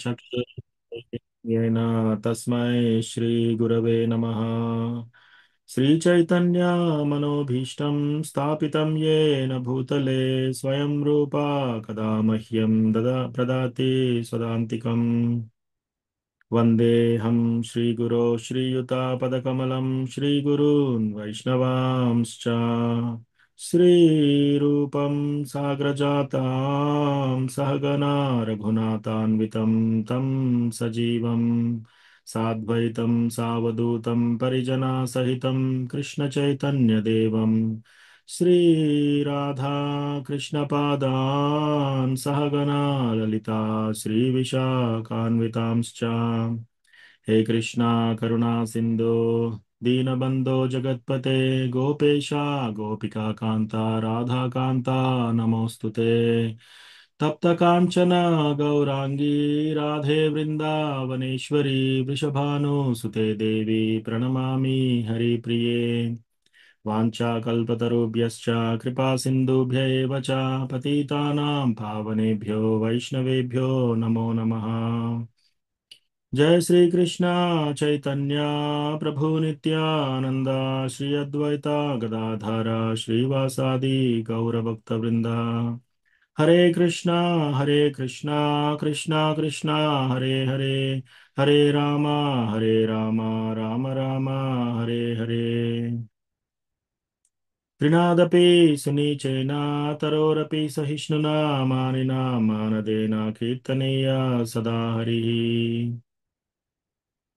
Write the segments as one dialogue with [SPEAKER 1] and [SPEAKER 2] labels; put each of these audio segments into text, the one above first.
[SPEAKER 1] चक्षुर्येन तस्मै श्रीगुरवे नमः। श्रीचैतन्यमनोभीष्टं स्थापितं येन भूतले स्वयं रूपा कदा मह्यं प्रददाति स्वदान्तिकम्। वन्देऽहं श्रीगुरो श्रीयुतापदकमलं श्रीगुरून् वैष्णवांश्च श्रीरूपं साग्रजातां सहगना रघुनाथान्वितं तं सजीवं साद्वैतं सावधूतं परिजनसहितं कृष्णचैतन्यदेवं श्रीराधा कृष्णपादान् सहगना ललिता श्रीविशाखान्वितांश्च। हे कृष्णा करुणा सिन्धो दीनबन्धो जगत्पते गोपेशा गोपिका कान्ता राधा कान्ता नमोऽस्तु ते। तप्त काञ्चन गौराङ्गी राधे वृन्दावनेश्वरी वृषभानुसुते देवी प्रणमामि हरिप्रिये। वाञ्छाकल्पतरुभ्यश्च कृपा सिन्धुभ्य एव च पतितानां पावनेभ्यो वैष्णवेभ्यो नमो नमः। जय श्री कृष्णा चैतन्य प्रभु नित्यानंद श्री अद्वैता गदाधर श्रीवासादि गौरभक्त वृंदा। हरे कृष्णा कृष्णा कृष्णा हरे हरे, हरे रामा राम राम हरे हरे। त्रिनादपि सुनीचेन तरोरपि सहिष्णुना मानिना मानदेन कीर्तनीय सदा हरिः।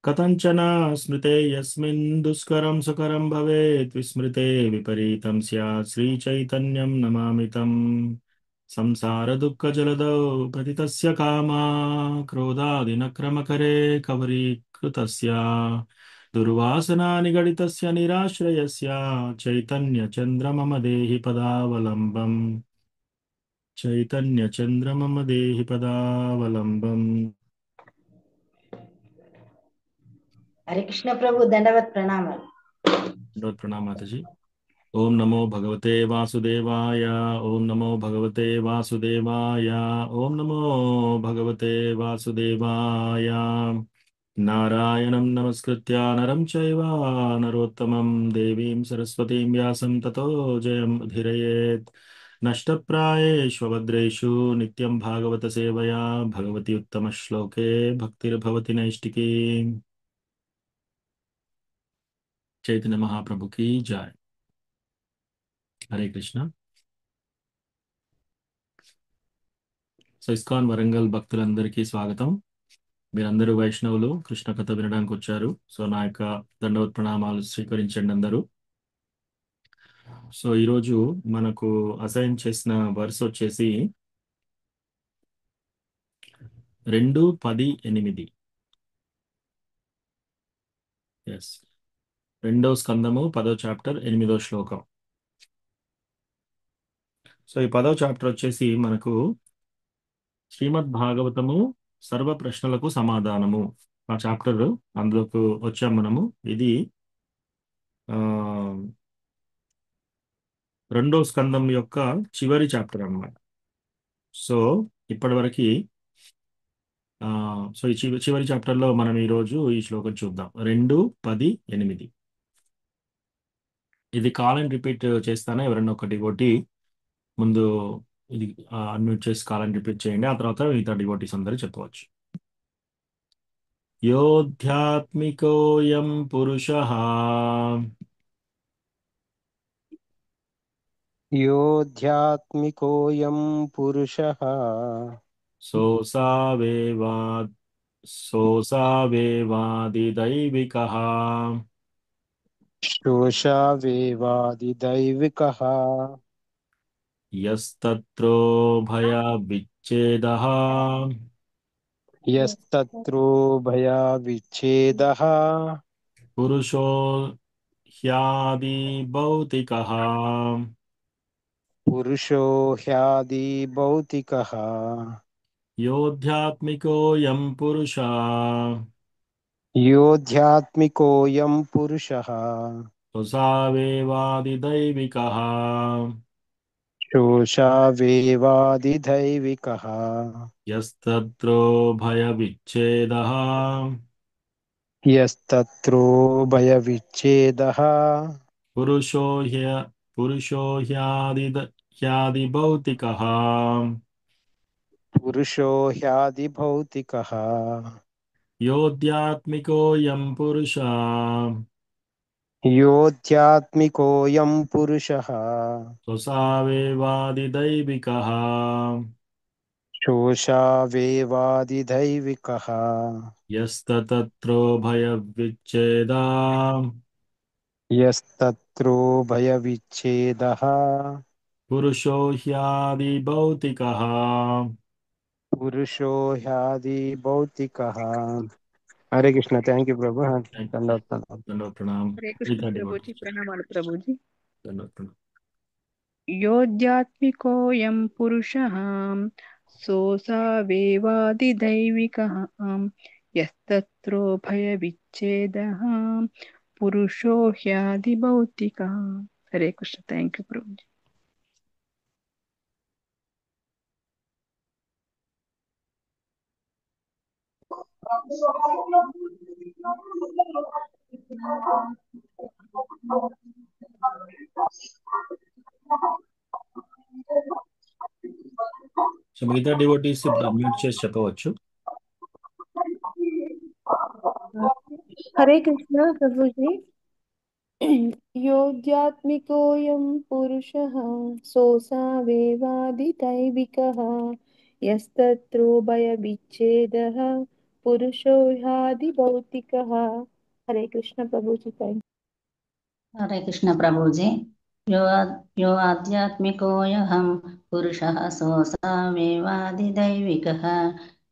[SPEAKER 1] कथञ्चन स्मृते यस्मिन् दुष्करं सुकरं भवेत् विस्मृते विपरीतं स्यात् श्रीचैतन्यं नमामि तम्। संसारदुःखजलदौ पतितस्य कामा क्रोधादिनक्रमकरे कवरीकृतस्य दुर्वासना निगडितस्य निराश्रयस्य चैतन्यचन्द्रमम देहि पदावलम्बम्। चैतन्यचन्द्रमम देहि पदावलम्बम्।
[SPEAKER 2] हरे कृष्ण प्रभु दंडवत प्रणाम।
[SPEAKER 1] प्रणाम माताजी। ओम नमो भगवते वासुदेवाय। ओम नमो भगवते वासुदेवाय। ओम नमो भगवते वासुदेवाय। नारायणं नमस्कृत्य नरं चैव नरोत्तमं देवीं सरस्वतीं व्यासं ततो जयमुदीरयेत्। नष्टप्रायेष्वभद्रेषु नित्यं भागवत सेवया भगवती उत्तमश्लोके भक्तिर्भवति नैष्टिकी। चैतन्य महाप्रभु की जय। हरे कृष्ण। సో ఇస్కాన్ వరంగల్ భక్తులందరికీ స్వాగతం. మీరందరూ వైష్ణవులు కృష్ణ కథ వినడానికి వచ్చారు. సో నా యొక్క దండవత్ ప్రణామాలు స్వీకరించండి అందరూ. సో ఈరోజు మనకు అసైన్ చేసిన వర్స్ వచ్చేసి 2:10:8. ఎస్, రెండో స్కందము 10వ చాప్టర్ 8వ శ్లోకం. సో ఈ 10వ చాప్టర్ వచ్చేసి మనకు శ్రీమద్ భాగవతము సర్వ ప్రశ్నలకు సమాధానము ఆ చాప్టర్, అందులోకి వచ్చాం మనము. ఇది ఆ రెండో స్కందం యొక్క చివరి చాప్టర్ అన్నమాట. సో ఇప్పటివరకు సో ఈ చివరి చాప్టర్లో మనం ఈరోజు ఈ శ్లోకం చూద్దాం. 2:10:8. ఇది కాల్ అండ్ రిపీట్ చేస్తానే, ఎవరైనా ఒక డివోటీ ముందు ఇది అన్మ్యూట్ చేసి కాల్ అండ్ రిపీట్ చేయండి. ఆ తర్వాత మిగతా డివోటీస్ అందరూ చెప్పవచ్చు. యోధ్యాత్మికోయం పురుషః
[SPEAKER 3] योऽध्यात्मिकोऽयं पुरुषः
[SPEAKER 1] सोऽसावेवा सोऽसावेवादिदैविकः
[SPEAKER 3] शोषावेवादिदैविकः
[SPEAKER 1] यस्तत्रो भयविच्छेदः
[SPEAKER 3] यस्तत्रो भयाविच्छेदः
[SPEAKER 1] पुरुषो ह्यादिभौतिकः।
[SPEAKER 3] पुरुषो ह्यादिभौतिकः
[SPEAKER 1] योऽध्यात्मिकोऽयं पुरुषः
[SPEAKER 3] योऽध्यात्मिकोऽयं पुरुषः
[SPEAKER 1] स्वसावेवादिदैविकः
[SPEAKER 3] शोषावेवादिदैविकः
[SPEAKER 1] यस्तत्रो भयविच्छेदः
[SPEAKER 3] यस्तत्रो भयविच्छेदः
[SPEAKER 1] पुरुषो ह्य पुरुषो ह्यादिभौतिकः
[SPEAKER 3] पुरुषो ह्यादिभौतिकः
[SPEAKER 1] योऽध्यात्मिकोऽयं पुरुषः
[SPEAKER 3] योऽध्यात्मिकोऽयं पुरुषः
[SPEAKER 1] स्वसावेवादिदैविकः
[SPEAKER 3] शोषावेवादिदैविकः
[SPEAKER 1] यस्ततत्रो भयविच्छेदा
[SPEAKER 3] यस्तत्रो भयविच्छेदः
[SPEAKER 1] पुरुषो ह्यादिभौतिकः
[SPEAKER 3] पुरुषो ह्यादिभौतिकः। हरे कृष्ण। थैंक यू प्रभु। दंडवत प्रणाम।
[SPEAKER 1] दंडवत प्रणाम।
[SPEAKER 4] हरे कृष्ण
[SPEAKER 1] गीता
[SPEAKER 4] प्रभु जी,
[SPEAKER 1] डिवोटीज,
[SPEAKER 4] प्रणमामि प्रभु जी।
[SPEAKER 1] दंडवत प्रणाम।
[SPEAKER 4] योऽध्यात्मिकोऽयं पुरुषः सोऽसावेवादिदैविकः यस्तत्रो भयविच्छेदः पुरुषो ह्यादिभौतिकः। हरे कृष्ण। थैंक यू प्रभु जी।
[SPEAKER 1] సో మిగతా డివోటీస్ ఇప్పుడు అన్మ్యూట్ చేసి చెప్పవచ్చు.
[SPEAKER 5] हरे कृष्ण प्रभु जी। योऽध्यात्मिकोऽयं पुरुषः सोऽसावेवादिदैविकः यस्तत्रो भयविच्छेदः पुरुषो ह्यादिभौतिकः। हरे कृष्ण प्रभु जी।
[SPEAKER 2] हरे कृष्ण प्रभुजी। यो यो आध्यात्मिकोऽयहं पुरुषः सोऽसावेवादिदैविकः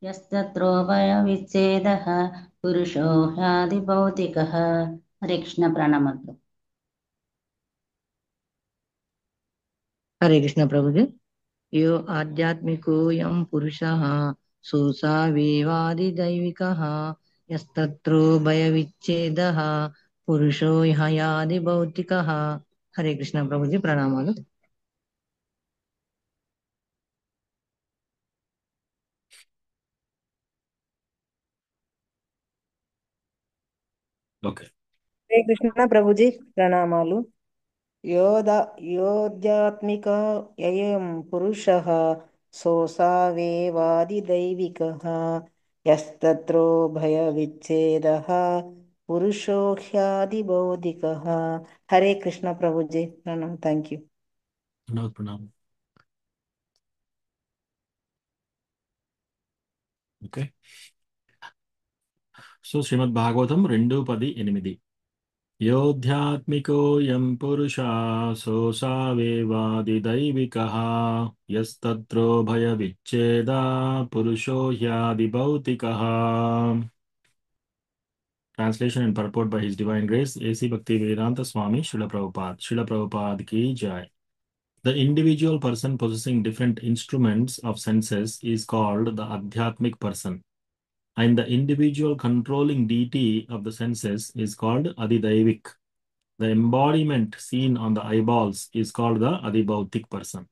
[SPEAKER 2] यस्तत्रो भयविच्छेदः पुरुषो ह्यादिभौतिकः। हरे कृष्ण प्रणमः।
[SPEAKER 6] हरे कृष्ण प्रभु जी। यो आध्यात्मिकोऽयं पुरुषः सोऽसावेवादिदैविकः यस्तत्रो भयविच्छेदः पुरुषो ह्यादिभौतिकः। हरे कृष्ण प्रभु जी, ప్రణామాలు.
[SPEAKER 1] ఓకే,
[SPEAKER 7] హరే కృష్ణ ప్రభుజీ, ప్రణామాలు. యోధ యోధ్యాత్మిక యయం పురుషः సోసావేవాదిదైవికः యస్తత్రో భయవిచ్ఛేదः పురుషో హ్యాదిభౌతికः. హరే కృష్ణ ప్రభుజీ, ప్రణామ్. Thank you.
[SPEAKER 1] దండవత్ ప్రణాం. ఓకే, సో శ్రీమద్ భాగవతం 2:18 योऽध्यात्मिकोऽयं पुरुषः सोऽसावेवादिदैविकः यस्तत्रो भयविच्छेदा पुरुषो ह्यादिभौतिकः. Translation and purport by His Divine Grace A.C. Bhaktivedanta Swami Srila Prabhupada. Srila Prabhupada ki jai. The individual person possessing different instruments of senses is called the Adhyatmic person, and the individual controlling deity of the senses is called Adidaivik. The embodiment seen on the eyeballs is called the Adibhautik person.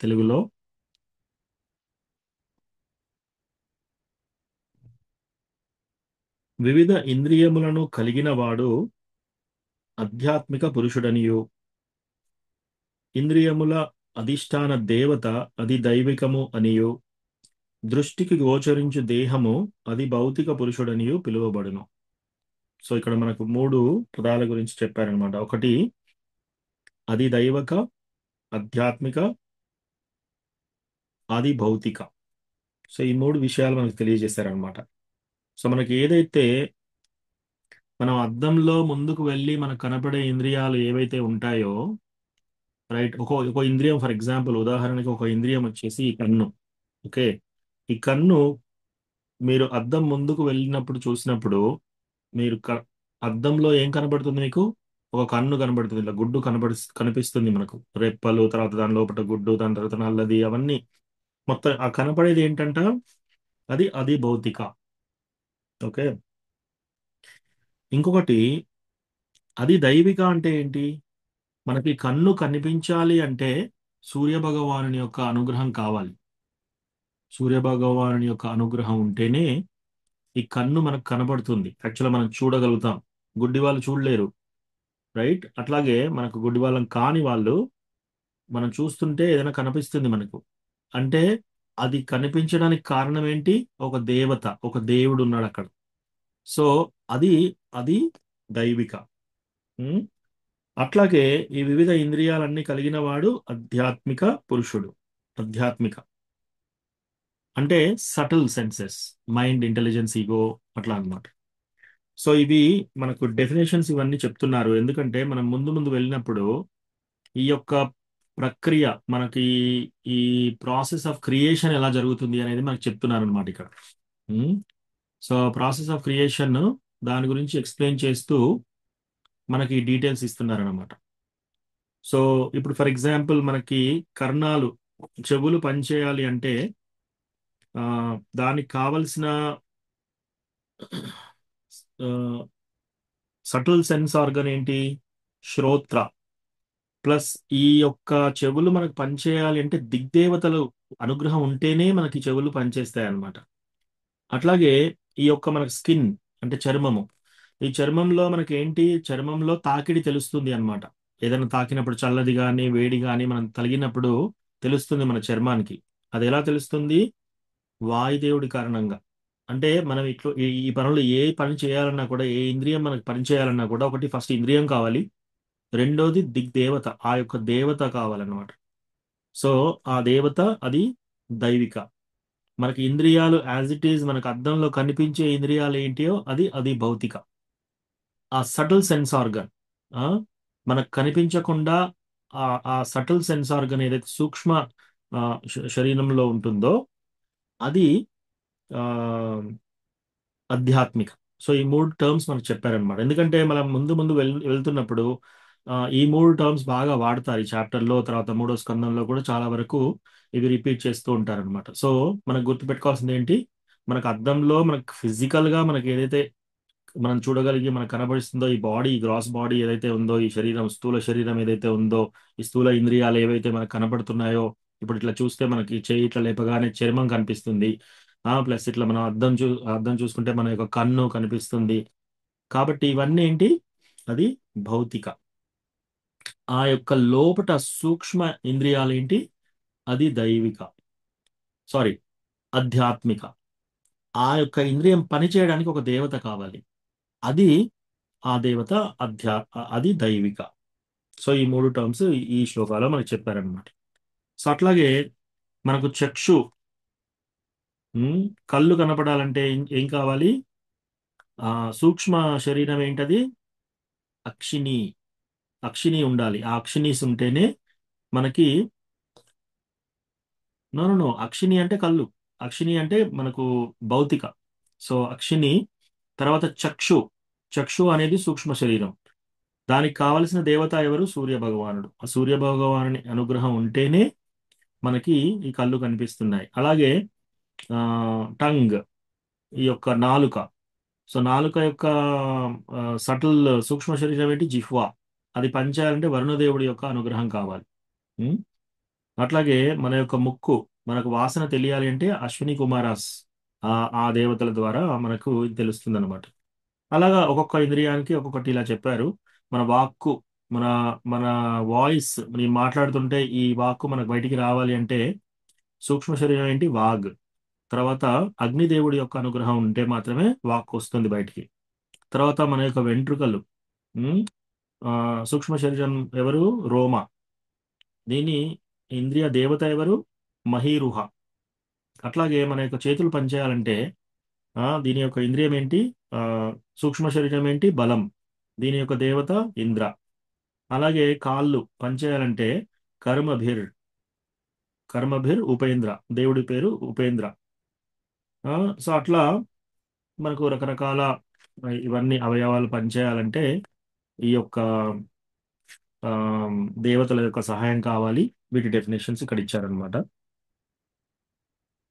[SPEAKER 1] తెలుగులో వివిధ ఇంద్రియములను కలిగిన వాడు ఆధ్యాత్మిక పురుషుడనియు, ఇంద్రియముల అధిష్టాన దేవత అది దైవికము అనియు, దృష్టికి గోచరించు దేహము అది భౌతిక పురుషుడనియు పిలువబడును. సో ఇక్కడ మనకు 3 పదాల గురించి చెప్పారనమాట. ఒకటి అది దైవక, ఆధ్యాత్మిక, ఆది భౌతిక. సో ఈ 3 విషయాలు మనకు తెలియజేశారనమాట. సో మనకి ఏదైతే మనం అద్దంలో ముందుకు వెళ్ళి మనకు కనపడే ఇంద్రియాలు ఏవైతే ఉంటాయో, రైట్, ఒక ఇంద్రియం, ఫర్ ఎగ్జాంపుల్ ఉదాహరణకి ఒక ఇంద్రియం వచ్చేసి ఈ కన్ను. ఓకే, ఈ కన్ను మీరు అద్దం ముందుకు వెళ్ళినప్పుడు చూసినప్పుడు మీరు అద్దంలో ఏం కనబడుతుంది? మీకు ఒక కన్ను కనబడుతుంది, ఇలా గుడ్డు కనిపిస్తుంది మనకు, రెప్పలు, తర్వాత దాని లోపల గుడ్డు, దాని తర్వాత నల్లది, అవన్నీ మొత్తం ఆ కనపడేది ఏంటంట? అది భౌతిక. ఓకే, ఇంకొకటి అది దైవిక అంటే ఏంటి? మనకి కన్ను కనిపించాలి అంటే సూర్య భగవానుని యొక్క అనుగ్రహం కావాలి. సూర్య భగవానుని యొక్క అనుగ్రహం ఉంటేనే ఈ కన్ను మనకు కనబడుతుంది. యాక్చువల్గా మనం చూడగలుగుతాం. గుడ్డి వాళ్ళు చూడలేరు, రైట్? అట్లాగే మనకు గుడ్డి వాళ్ళం కాని వాళ్ళు మనం చూస్తుంటే ఏదైనా కనిపిస్తుంది మనకు. అంటే అది కనిపించడానికి కారణం ఏంటి? ఒక దేవత, ఒక దేవుడు ఉన్నాడు అక్కడ. సో అది అది దైవిక. ఉం? అట్లాగే ఈ వివిధ ఇంద్రియాలన్నీ కలిగిన వాడు ఆధ్యాత్మిక పురుషుడు. ఆధ్యాత్మిక అంటే subtle senses, mind, intelligence, ego, అట్లా అన్నమాట. సో ఇవి మనకు డెఫినేషన్స్ ఇవన్నీ చెప్తున్నారు. ఎందుకంటే మనం ముందు ముందు వెళ్ళినప్పుడు ఈ యొక్క ప్రక్రియ మనకి ఈ ప్రాసెస్ ఆఫ్ క్రియేషన్ ఎలా జరుగుతుంది అనేది మనకు చెప్తున్నారు అనమాట ఇక్కడ. సో ప్రాసెస్ ఆఫ్ క్రియేషన్ దాని గురించి ఎక్స్ప్లెయిన్ చేస్తూ మనకి డీటెయిల్స్ ఇస్తున్నారు అనమాట. సో ఇప్పుడు ఫర్ ఎగ్జాంపుల్ మనకి కర్ణాలు, చెవులు పనిచేయాలి అంటే దానికి కావలసిన సటిల్ సెన్స్ ఆర్గన్ ఏంటి? శ్రోత్ర. ప్లస్ ఈ యొక్క చెవులు మనకు పనిచేయాలి అంటే దిగ్దేవతలు అనుగ్రహం ఉంటేనే మనకి చెవులు పనిచేస్తాయి అన్నమాట. అట్లాగే ఈ యొక్క మనకు స్కిన్ అంటే చర్మము, ఈ చర్మంలో మనకి ఏంటి? చర్మంలో తాకిడి తెలుస్తుంది అన్నమాట. ఏదైనా తాకినప్పుడు చల్లది కానీ వేడి కానీ మనం తగిలినప్పుడు తెలుస్తుంది మన చర్మానికి. అది ఎలా తెలుస్తుంది? వాయుదేవుడి కారణంగా. అంటే మనం ఇట్లా ఈ ఈ పనులు ఏ పని చేయాలన్నా కూడా, ఏ ఇంద్రియం మనకు పని చేయాలన్నా కూడా ఒకటి ఫస్ట్ ఇంద్రియం కావాలి, రెండోది దిగ్దేవత, ఆ యొక్క దేవత కావాలన్నమాట. సో ఆ దేవత అది దైవిక. మనకి ఇంద్రియాలు యాజ్ ఇట్ ఈజ్ మనకు అద్దంలో కనిపించే ఇంద్రియాలు ఏంటియో అది అది భౌతిక. ఆ సటిల్ సెన్స్ ఆర్గన్ మనకు కనిపించకుండా ఆ సటిల్ సెన్స్ ఆర్గన్ ఏదైతే సూక్ష్మ శరీరంలో ఉంటుందో అది ఆ ఆధ్యాత్మిక. సో ఈ మూడు టర్మ్స్ మనకు చెప్పారనమాట. ఎందుకంటే మనం ముందు ముందు వెళ్తున్నప్పుడు ఈ మూడు టర్మ్స్ బాగా వాడతారు ఈ చాప్టర్లో. తర్వాత మూడో స్కందంలో కూడా చాలా వరకు ఇవి రిపీట్ చేస్తూ ఉంటారనమాట. సో మనకు గుర్తుపెట్టుకోవాల్సింది ఏంటి? మనకు అద్దంలో మనకు ఫిజికల్ గా మనకి ఏదైతే మనం చూడగలిగి మనకు కనబడిస్తుందో ఈ బాడీ, గ్రాస్ బాడీ ఏదైతే ఉందో, ఈ శరీరం, స్థూల శరీరం ఏదైతే ఉందో, ఈ స్థూల ఇంద్రియాలు ఏవైతే మనకు కనబడుతున్నాయో, ఇప్పుడు ఇట్లా చూస్తే మనకి చేయి ఇట్లా లేపగానే చర్మం కనిపిస్తుంది. ప్లస్ ఇట్లా మనం అద్దం చూసుకుంటే మన యొక్క కన్ను కనిపిస్తుంది. కాబట్టి ఇవన్నీ ఏంటి? అది భౌతిక. ఆ యొక్క లోపట సూక్ష్మ ఇంద్రియాలు ఏంటి? అది దైవిక, సారీ ఆధ్యాత్మిక. ఆ యొక్క ఇంద్రియం పనిచేయడానికి ఒక దేవత కావాలి, అది ఆ దేవత అది దైవిక. సో ఈ మూడు టర్మ్స్ ఈ శ్లోకాలో మనకు చెప్పారనమాట. సో అట్లాగే మనకు చక్షు, కళ్ళు కనపడాలంటే ఏం కావాలి? సూక్ష్మ శరీరం ఏంటది? అక్షిని. అక్షిని ఉండాలి. ఆ అక్షినీస్ ఉంటేనే మనకి నో అక్షిని అంటే కళ్ళు, అక్షిని అంటే మనకు భౌతిక. సో అక్షిని. తర్వాత చక్షు. చక్షు అనేది సూక్ష్మ శరీరం. దానికి కావలసిన దేవత ఎవరు? సూర్య భగవానుడు. ఆ సూర్య భగవానుని అనుగ్రహం ఉంటేనే మనకి ఈ కళ్ళు కనిపిస్తున్నాయి. అలాగే టంగ్, ఈ యొక్క నాలుక. సో నాలుక యొక్క సటిల్ సూక్ష్మ శరీరం ఏంటి? జిహ్వా. అది పనిచేయాలంటే వరుణదేవుడి యొక్క అనుగ్రహం కావాలి. ఉం? అట్లాగే మన యొక్క ముక్కు, మనకు వాసన తెలియాలి అంటే అశ్విని కుమారాస్, ఆ దేవతల ద్వారా మనకు తెలుస్తుంది అనమాట. అలాగా ఒక్కొక్క ఇంద్రియానికి ఒక్కొక్కటి ఇలా చెప్పారు. మన వాక్కు, మన మన వాయిస్, మనం మాట్లాడుతుంటే ఈ వాక్కు మనకు బయటికి రావాలి అంటే సూక్ష్మ శరీరం ఏంటి? వాగ్. తర్వాత అగ్నిదేవుడి యొక్క అనుగ్రహం ఉంటే మాత్రమే వాక్ వస్తుంది బయటికి. తర్వాత మన యొక్క వెంట్రుకలు, ఉమ్, సూక్ష్మ శరీరం ఎవరు? రోమ. దీని ఇంద్రియ దేవత ఎవరు? మహీరుహ. అట్లాగే మన యొక్క చేతులు పనిచేయాలంటే దీని యొక్క ఇంద్రియం ఏంటి? ఆ సూక్ష్మ శరీరం ఏంటి? బలం. దీని యొక్క దేవత ఇంద్ర. అలాగే కాళ్ళు పనిచేయాలంటే కర్మభిర్. కర్మభిర్ ఉపేంద్ర, దేవుడి పేరు ఉపేంద్ర. సో అట్లా మనకు రకరకాల ఇవన్నీ అవయవాలు పనిచేయాలంటే ఈ యొక్క ఆ, దేవతల యొక్క సహాయం కావాలి. వీటి డెఫినేషన్స్ ఇక్కడ ఇచ్చారనమాట.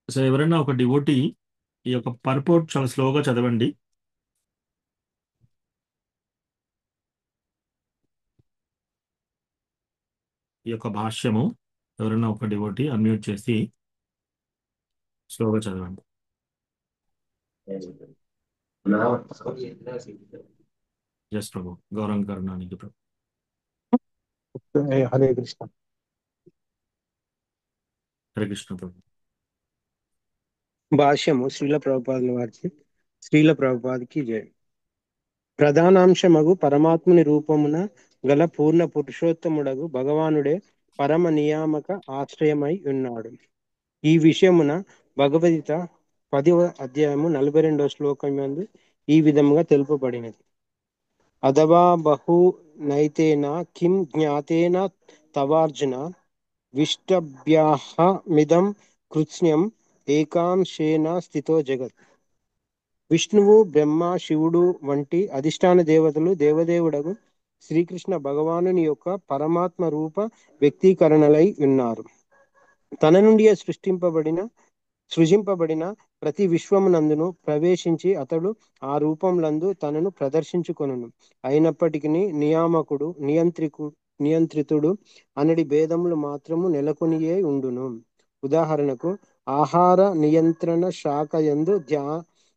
[SPEAKER 1] సో ఎవరైనా ఒక డివోటీ ఈ యొక్క పర్పోర్ట్ చాలా స్లోగా చదవండి. ఈ యొక్క భాష్యము ఎవరైనా ఒక డివోటి అన్మ్యూట్ చేసి స్లోగా చదవండి. జస్ ప్రభు, గౌరవం కరుణానికి ప్రభు.
[SPEAKER 3] హరే కృష్ణ.
[SPEAKER 1] హరే కృష్ణ ప్రభు.
[SPEAKER 3] భాష్యము శ్రీల ప్రభుపాదుల వారి. శ్రీల ప్రభుపాదికి జయ. ప్రధానాంశమగు పరమాత్ముని రూపమున గల పూర్ణ పురుషోత్తముడగు భగవానుడే పరమ నియామక ఆశ్రయమై ఉన్నాడు. ఈ విషయమున భగవద్గీత 10వ అధ్యాయము 42వ శ్లోకం యందు ఈ విధముగా తెలుపబడినది. అథవా బహు నైతేన కిం జ్ఞాతేన తవార్జున విష్టభ్యాహమిదం కృత్స్న్యం ఏకాంశేన స్థితో జగత్. విష్ణువు, బ్రహ్మ, శివుడు వంటి అధిష్టాన దేవతలు దేవదేవుడగు శ్రీకృష్ణ భగవానుని యొక్క పరమాత్మ రూప వ్యక్తీకరణలై ఉన్నారు. తన నుండి సృజింపబడిన ప్రతి విశ్వమునందును ప్రవేశించి అతడు ఆ రూపంలందు తనను ప్రదర్శించుకొనును. అయినప్పటికీ నియామకుడు, నియంత్రితుడు అనడి భేదములు మాత్రము నెలకొనియే ఉండును. ఉదాహరణకు ఆహార నియంత్రణ శాఖ యందు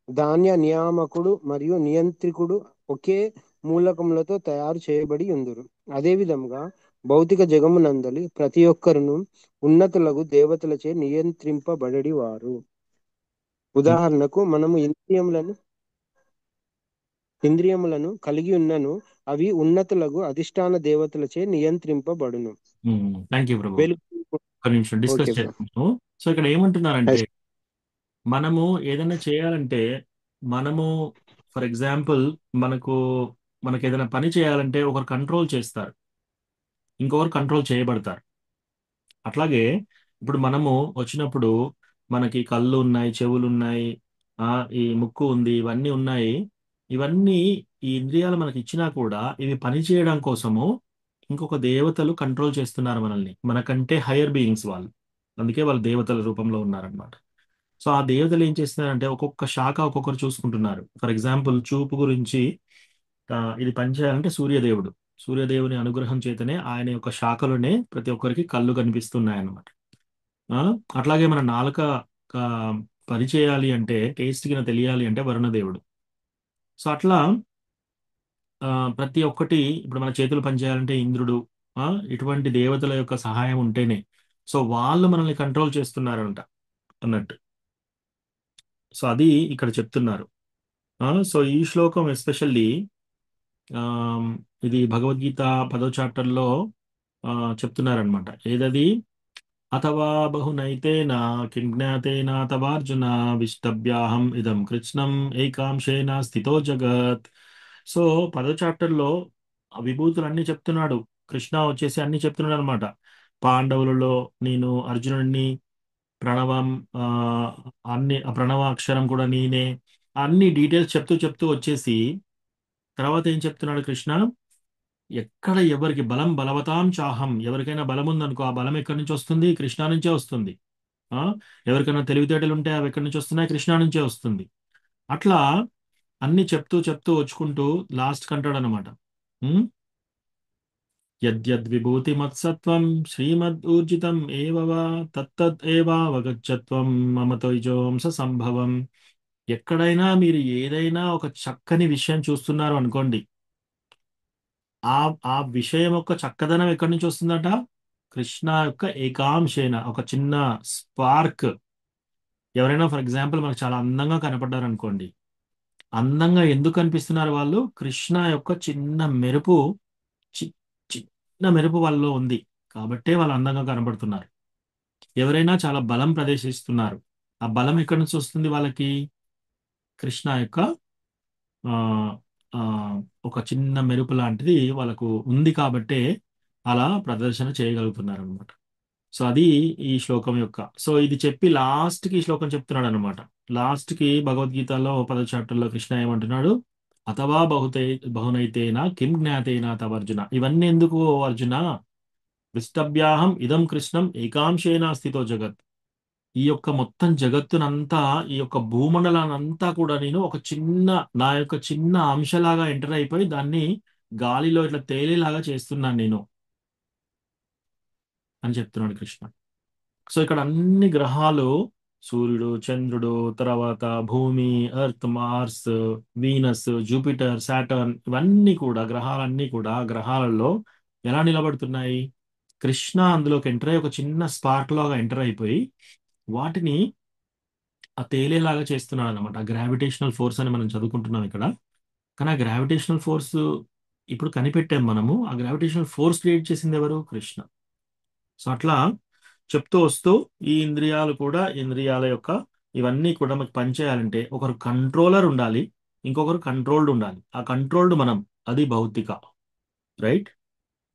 [SPEAKER 3] ధాన్య నియామకుడు మరియు నియంత్రికుడు ఒకే మూలకములతో తయారు చేయబడి ఉందురు. అదే విధముగా భౌతిక జగమునందలి ప్రతి ఒక్కరును ఉన్నతులకు దేవతలచే నియంత్రింపబడి వారు. ఉదాహరణకు మనము ఇంద్రియములను కలిగి ఉన్నను, అవి ఉన్నతులకు అధిష్టాన దేవతలచే నియంత్రింపబడును.
[SPEAKER 1] థ్యాంక్ యూ ప్రభు.
[SPEAKER 3] వెలుగు.
[SPEAKER 1] ఒక నిమిషం డిస్కస్
[SPEAKER 3] ఓకే బ్రో.
[SPEAKER 1] చేద్దాము. సో ఇక్కడ ఏమంటున్నారంటే, మనము ఏదైనా చేయాలంటే, మనము ఫర్ ఎగ్జాంపుల్ మనకు ఏదైనా పని చేయాలంటే ఒకరు కంట్రోల్ చేస్తారు, ఇంకొకరు కంట్రోల్ చేయబడతారు. అట్లాగే ఇప్పుడు మనము వచ్చినప్పుడు మనకి కళ్ళు ఉన్నాయి, చెవులు ఉన్నాయి, ఈ ముక్కు ఉంది, ఇవన్నీ ఉన్నాయి. ఇవన్నీ ఈ ఇంద్రియాలు మనకి ఇచ్చినా కూడా ఇవి పని చేయడం కోసము ఇంకొక దేవతలు కంట్రోల్ చేస్తున్నారు మనల్ని. మనకంటే హయ్యర్ బీయింగ్స్ వాళ్ళు, అందుకే వాళ్ళు దేవతల రూపంలో ఉన్నారనమాట. సో ఆ దేవతలు ఏం చేస్తున్నారంటే ఒక్కొక్క శాఖ ఒక్కొక్కరు చూసుకుంటున్నారు. ఫర్ ఎగ్జాంపుల్ చూపు గురించి ఇది పనిచేయాలంటే సూర్యదేవుని అనుగ్రహం చేతనే ఆయన యొక్క శాఖలోనే ప్రతి ఒక్కరికి కళ్ళు కనిపిస్తున్నాయి అన్నమాట. అట్లాగే మన నాలుక పని చేయాలి అంటే, టేస్ట్ కింద తెలియాలి అంటే వరుణదేవుడు. సో అట్లా ప్రతి ఒక్కటి ఇప్పుడు మన చేతులు పనిచేయాలంటే ఇంద్రుడు, ఇటువంటి దేవతల యొక్క సహాయం ఉంటేనే. సో వాళ్ళు మనల్ని కంట్రోల్ చేస్తున్నారంట అన్నట్టు. సో అది ఇక్కడ చెప్తున్నారు. సో ఈ శ్లోకం ఎస్పెషల్లీ ఇది భగవద్గీత 10వ చాప్టర్లో చెప్తున్నారనమాట. ఏదది? అథవా బహునైతేన కిం జ్ఞాతేన తవార్జున విష్టభ్యాహం ఇదం కృత్స్నం ఏకాంశేన స్థితో జగత్. సో 10వ చాప్టర్లో విభూతులు అన్ని చెప్తున్నాడు. కృష్ణ వచ్చేసి అన్ని చెప్తున్నాడు అనమాట. పాండవులలో నేను అర్జునుడిని, ప్రణవం ప్రణవ అక్షరం కూడా నేనే, అన్ని డీటెయిల్స్ చెప్తూ వచ్చేసి తర్వాత ఏం చెప్తున్నాడు కృష్ణ? ఎక్కడ ఎవరికి బలం బలవతాం చాహం, ఎవరికైనా బలం ఉందనుకో ఆ బలం ఎక్కడి నుంచి వస్తుంది? కృష్ణ నుంచే వస్తుంది. ఎవరికైనా తెలివితేటలు ఉంటే అవి ఎక్కడి నుంచి వస్తున్నాయి? కృష్ణ నుంచే వస్తుంది. అట్లా అన్ని చెప్తూ వచ్చుకుంటూ లాస్ట్ కంటాడు అనమాట. యద్యద్విభూతి మత్సత్వం శ్రీమద్ ఊర్జితం ఏవవా తత్తద్ ఏవావగచ్చత్వం మమతైజోంస సంభవం. ఎక్కడైనా మీరు ఏదైనా ఒక చక్కని విషయం చూస్తున్నారు అనుకోండి, ఆ విషయం యొక్క చక్కదనం ఎక్కడి నుంచి వస్తుందట? కృష్ణ యొక్క ఏకాంశేన, ఒక చిన్న స్పార్క్. ఎవరైనా ఫర్ ఎగ్జాంపుల్ మనకు చాలా అందంగా కనపడ్డారు అనుకోండి, అందంగా ఎందుకు కనిపిస్తున్నారు వాళ్ళు? కృష్ణ యొక్క చిన్న మెరుపు వాళ్ళలో ఉంది కాబట్టే వాళ్ళు అందంగా కనబడుతున్నారు. ఎవరైనా చాలా బలం ప్రదర్శిస్తున్నారు, ఆ బలం ఎక్కడి నుంచి వస్తుంది వాళ్ళకి? కృష్ణ యొక్క ఒక చిన్న మెరుపు లాంటిది వాళ్ళకు ఉంది కాబట్టే అలా ప్రదర్శన చేయగలుగుతున్నారు అనమాట. సో అది ఈ శ్లోకం యొక్క. సో ఇది చెప్పి లాస్ట్కి ఈ శ్లోకం చెప్తున్నాడు అనమాట. లాస్ట్కి భగవద్గీతలో 10వ చాప్టర్లో కృష్ణ ఏమంటున్నాడు? అథవా బహునైతేన కిం జ్ఞాతేన తవర్జున. ఇవన్నీ ఎందుకు అర్జున? విష్టభ్యాహం ఇదం కృష్ణం ఏకాంశేన స్థితో జగత్. ఈ యొక్క మొత్తం జగత్తునంతా, ఈ యొక్క భూమండలానంతా కూడా నేను నా యొక్క చిన్న అంశలాగా ఎంటర్ అయిపోయి దాన్ని గాలిలో ఇట్లా తేలేలాగా చేస్తున్నాను నేను. అని చెప్తున్నాడు కృష్ణ. సో ఇక్కడ అన్ని గ్రహాలు, సూర్యుడు, చంద్రుడు, తర్వాత భూమి, earth, Mars, Venus, Jupiter, Saturn, ఇవన్నీ కూడా గ్రహాలన్నీ కూడా గ్రహాలలో ఎలా నిలబడుతున్నాయి? కృష్ణ అందులోకి ఎంటర్ అయ్యి ఒక చిన్న స్పార్క్ లాగా ఎంటర్ అయిపోయి వాటిని ఆ తేలేలాగా చేస్తున్నాడు అనమాట. గ్రావిటేషనల్ ఫోర్స్ అని మనం చదువుకుంటున్నాం ఇక్కడ. కానీ ఆ గ్రావిటేషనల్ ఫోర్స్ ఇప్పుడు కనిపెట్టాం మనము. ఆ గ్రావిటేషనల్ ఫోర్స్ క్రియేట్ చేసింది ఎవరు? కృష్ణ. సో అట్లా చెప్తూ వస్తూ ఈ ఇంద్రియాలు కూడా, ఇంద్రియాల యొక్క ఇవన్నీ కూడా మనకు పనిచేయాలంటే ఒకరు కంట్రోలర్ ఉండాలి, ఇంకొకరు కంట్రోల్డ్ ఉండాలి. ఆ కంట్రోల్డ్ మనం, అది భౌతిక, రైట్?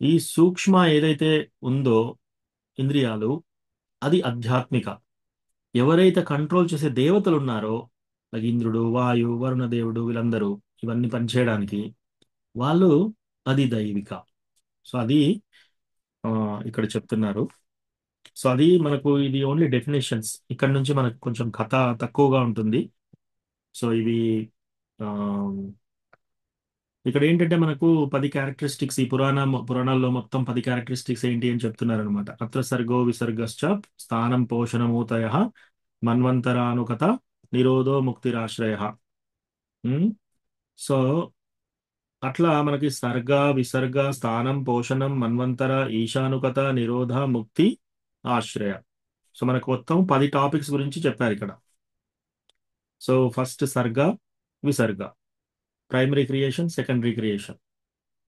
[SPEAKER 1] ఈ సూక్ష్మ ఏదైతే ఉందో ఇంద్రియాలు, అది ఆధ్యాత్మిక. ఎవరైతే కంట్రోల్ చేసే దేవతలు ఉన్నారో, like ఇంద్రుడు, వాయు, వరుణ దేవుడు, వీళ్ళందరూ ఇవన్నీ పనిచేయడానికి వాళ్ళు, అది దైవిక. సో అది ఆ, ఇక్కడ చెప్తున్నారు. సో అది మనకు, ఇది ఓన్లీ డెఫినేషన్స్. ఇక్కడ నుంచి మనకు కొంచెం కథ తక్కువగా ఉంటుంది. సో ఇవి ఆ, ఇక్కడ ఏంటంటే మనకు 10 క్యారెక్టరిస్టిక్స్, ఈ పురాణాల్లో మొత్తం 10 క్యారెక్టరిస్టిక్స్ ఏంటి అని చెప్తున్నారు అనమాట. అత్ర సర్గో విసర్గశ్చ స్థానం పోషణమూతయ మన్వంతరానుకత నిరోధో ముక్తిరాశ్రయ. సో అట్లా మనకి సర్గ, విసర్గ, స్థానం, పోషణం, మన్వంతర, ఈశానుకత, నిరోధ, ముక్తి, ఆశ్రయ. సో మనకు మొత్తం 10 టాపిక్స్ గురించి చెప్పారు ఇక్కడ. సో ఫస్ట్ సర్గ, విసర్గ, ప్రైమరీ క్రియేషన్, సెకండరీ క్రియేషన్.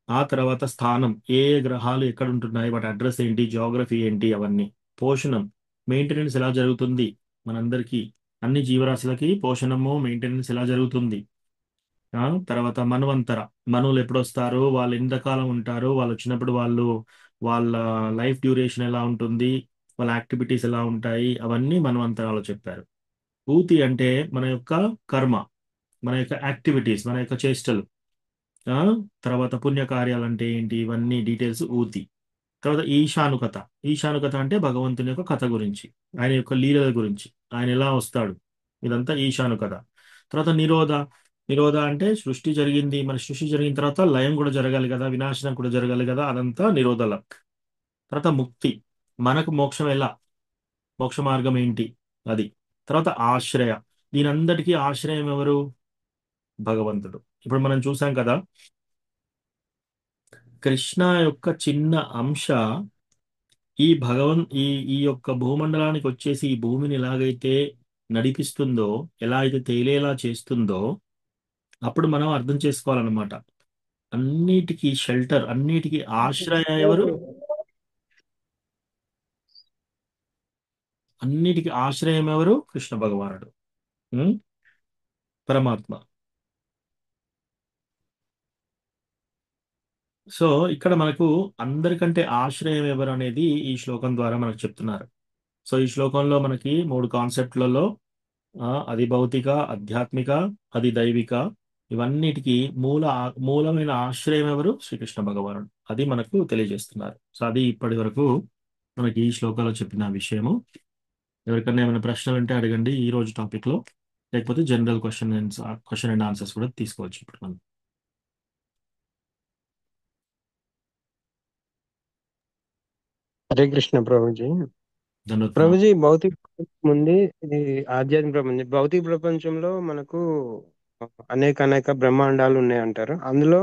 [SPEAKER 1] ఆ తర్వాత స్థానం, ఏ ఏ గ్రహాలు ఎక్కడ ఉంటున్నాయి, వాటి అడ్రస్ ఏంటి, జియోగ్రఫీ ఏంటి, అవన్నీ. పోషణం, మెయింటెనెన్స్ ఎలా జరుగుతుంది మనందరికీ, అన్ని జీవరాశులకి పోషణము, మెయింటెనెన్స్ ఎలా జరుగుతుంది. తర్వాత మన్వంతర, మనువులు ఎప్పుడు వస్తారు, వాళ్ళు ఎంతకాలం ఉంటారు, వాళ్ళు వచ్చినప్పుడు వాళ్ళ లైఫ్ డ్యూరేషన్ ఎలా ఉంటుంది, వాళ్ళ యాక్టివిటీస్ ఎలా ఉంటాయి, అవన్నీ మన్వంతరాలు చెప్పారు. ఊతి అంటే మన యొక్క కర్మ, మన యొక్క యాక్టివిటీస్, మన యొక్క చేష్టలు. ఆ, తర్వాత పుణ్యకార్యాలు అంటే ఏంటి, ఇవన్నీ డీటెయిల్స్ ఊతి. తర్వాత ఈశానుకత, ఈశానుకత అంటే భగవంతుని యొక్క కథ గురించి, ఆయన యొక్క లీలల గురించి, ఆయన ఎలా వస్తాడు, ఇదంతా ఈశానుకత. తర్వాత నిరోధ, నిరోధ అంటే సృష్టి జరిగింది, మన సృష్టి జరిగిన తర్వాత లయం కూడా జరగాలి కదా, వినాశనం కూడా జరగాలి కదా, అదంతా నిరోధల. తర్వాత ముక్తి, మనకు మోక్షం ఎలా, మోక్ష మార్గం ఏంటి, అది. తర్వాత ఆశ్రయ, దీనంతటికీ ఆశ్రయం ఎవరు? భగవంతుడు. ఇప్పుడు మనం చూసాం కదా, కృష్ణ యొక్క చిన్న అంశ ఈ ఈ యొక్క భూమండలానికి వచ్చేసి ఈ భూమిని ఎలాగైతే నడిపిస్తుందో, ఎలా అయితే తేలేలా చేస్తుందో, అప్పుడు మనం అర్థం చేసుకోవాలన్నమాట. అన్నిటికీ షెల్టర్, అన్నిటికీ ఆశ్రయ ఎవరు? అన్నిటికీ ఆశ్రయం ఎవరు? కృష్ణ భగవానుడు, ఉం? పరమాత్మ. సో ఇక్కడ మనకు అందరికంటే ఆశ్రయం ఎవరు అనేది ఈ శ్లోకం ద్వారా మనకు చెప్తున్నారు. సో ఈ శ్లోకంలో మనకి 3 కాన్సెప్ట్లలో అది భౌతిక, ఆధ్యాత్మిక, అది దైవిక, ఇవన్నిటికీ మూలమైన ఆశ్రయం ఎవరు? శ్రీకృష్ణ భగవానుడు. అది మనకు తెలియజేస్తున్నారు. సో అది ఇప్పటి వరకు మనకి ఈ శ్లోకాలో చెప్పిన విషయము. ఎవరికైనా ఏమైనా ప్రశ్నలు ఉంటే అడగండి ఈ రోజు టాపిక్ లో, లేకపోతే జనరల్ క్వశ్చన్ అండ్ ఆన్సర్స్ కూడా తీసుకోవచ్చు ఇప్పుడు మనం.
[SPEAKER 3] హరే కృష్ణ ప్రభుజీ.
[SPEAKER 1] ధన్యవాదాలు.
[SPEAKER 3] ప్రభుజీ, భౌతిక ప్రపంచం ఉంది, ఇది ఆధ్యాత్మిక ప్రపంచం. భౌతిక ప్రపంచంలో మనకు అనేక బ్రహ్మాండాలు ఉన్నాయి అంటారు. అందులో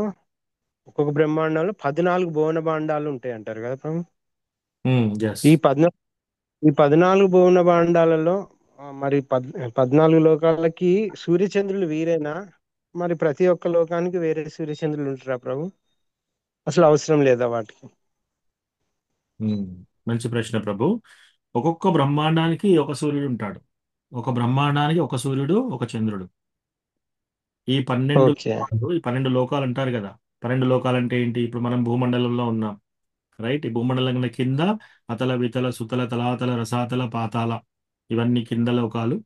[SPEAKER 3] ఒక్కొక్క బ్రహ్మాండంలో 14 భువన భాండాలు ఉంటాయి అంటారు కదా ప్రభు.
[SPEAKER 1] ఎస్.
[SPEAKER 3] ఈ 14 భువన భాండాలలో మరి 14 లోకాలకి సూర్యచంద్రులు వీరేనా? మరి ప్రతి ఒక్క లోకానికి వేరే సూర్యచంద్రులు ఉంటారా ప్రభు? అసలు అవసరం లేదా వాటికి?
[SPEAKER 1] మంచి ప్రశ్న ప్రభు. ఒక్కొక్క బ్రహ్మాండానికి ఒక సూర్యుడు ఉంటాడు, ఒక బ్రహ్మాండానికి ఒక సూర్యుడు, ఒక చంద్రుడు. ఈ 12
[SPEAKER 3] ఓకే.
[SPEAKER 1] లోకాలు, ఈ 12 లోకాలు అంటారు కదా. 12 లోకాలు అంటే ఏంటి? ఇప్పుడు మనం భూమండలంలో ఉన్నాం, రైట్? ఈ భూమండలం కింద అతల, వితల, సుతల, తలాతల, రసాతల, పాతాల, ఇవన్నీ కింద లోకాలు.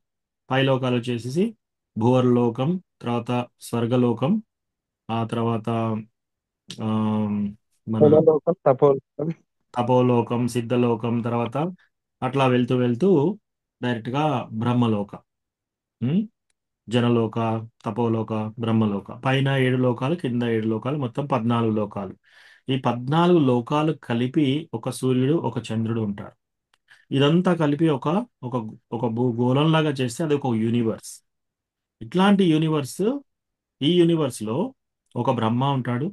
[SPEAKER 1] పై లోకాలు వచ్చేసి భూవర్లోకం, తర్వాత స్వర్గలోకం, ఆ తర్వాత ఆ, మన
[SPEAKER 3] జనలోకం, తపోలోకం.
[SPEAKER 1] తపోలోకం, సిద్ధలోకం, తర్వాత అట్లా వెళ్తూ వెళ్తూ డైరెక్ట్ గా బ్రహ్మలోక, ఉం? జనలోక, తపోలోక, బ్రహ్మలోక. పైన 7 లోకాలు, కింద 7 లోకాలు, మొత్తం 14 లోకాలు. ఈ 14 లోకాలు కలిపి ఒక సూర్యుడు ఒక చంద్రుడు ఉంటారు. ఇదంతా కలిపి ఒక ఒక ఒక గోళంలాగా చేస్తే అది ఒక యూనివర్స్. ఇట్లాంటి యూనివర్స్, ఈ యూనివర్స్ లో ఒక బ్రహ్మ ఉంటాడు,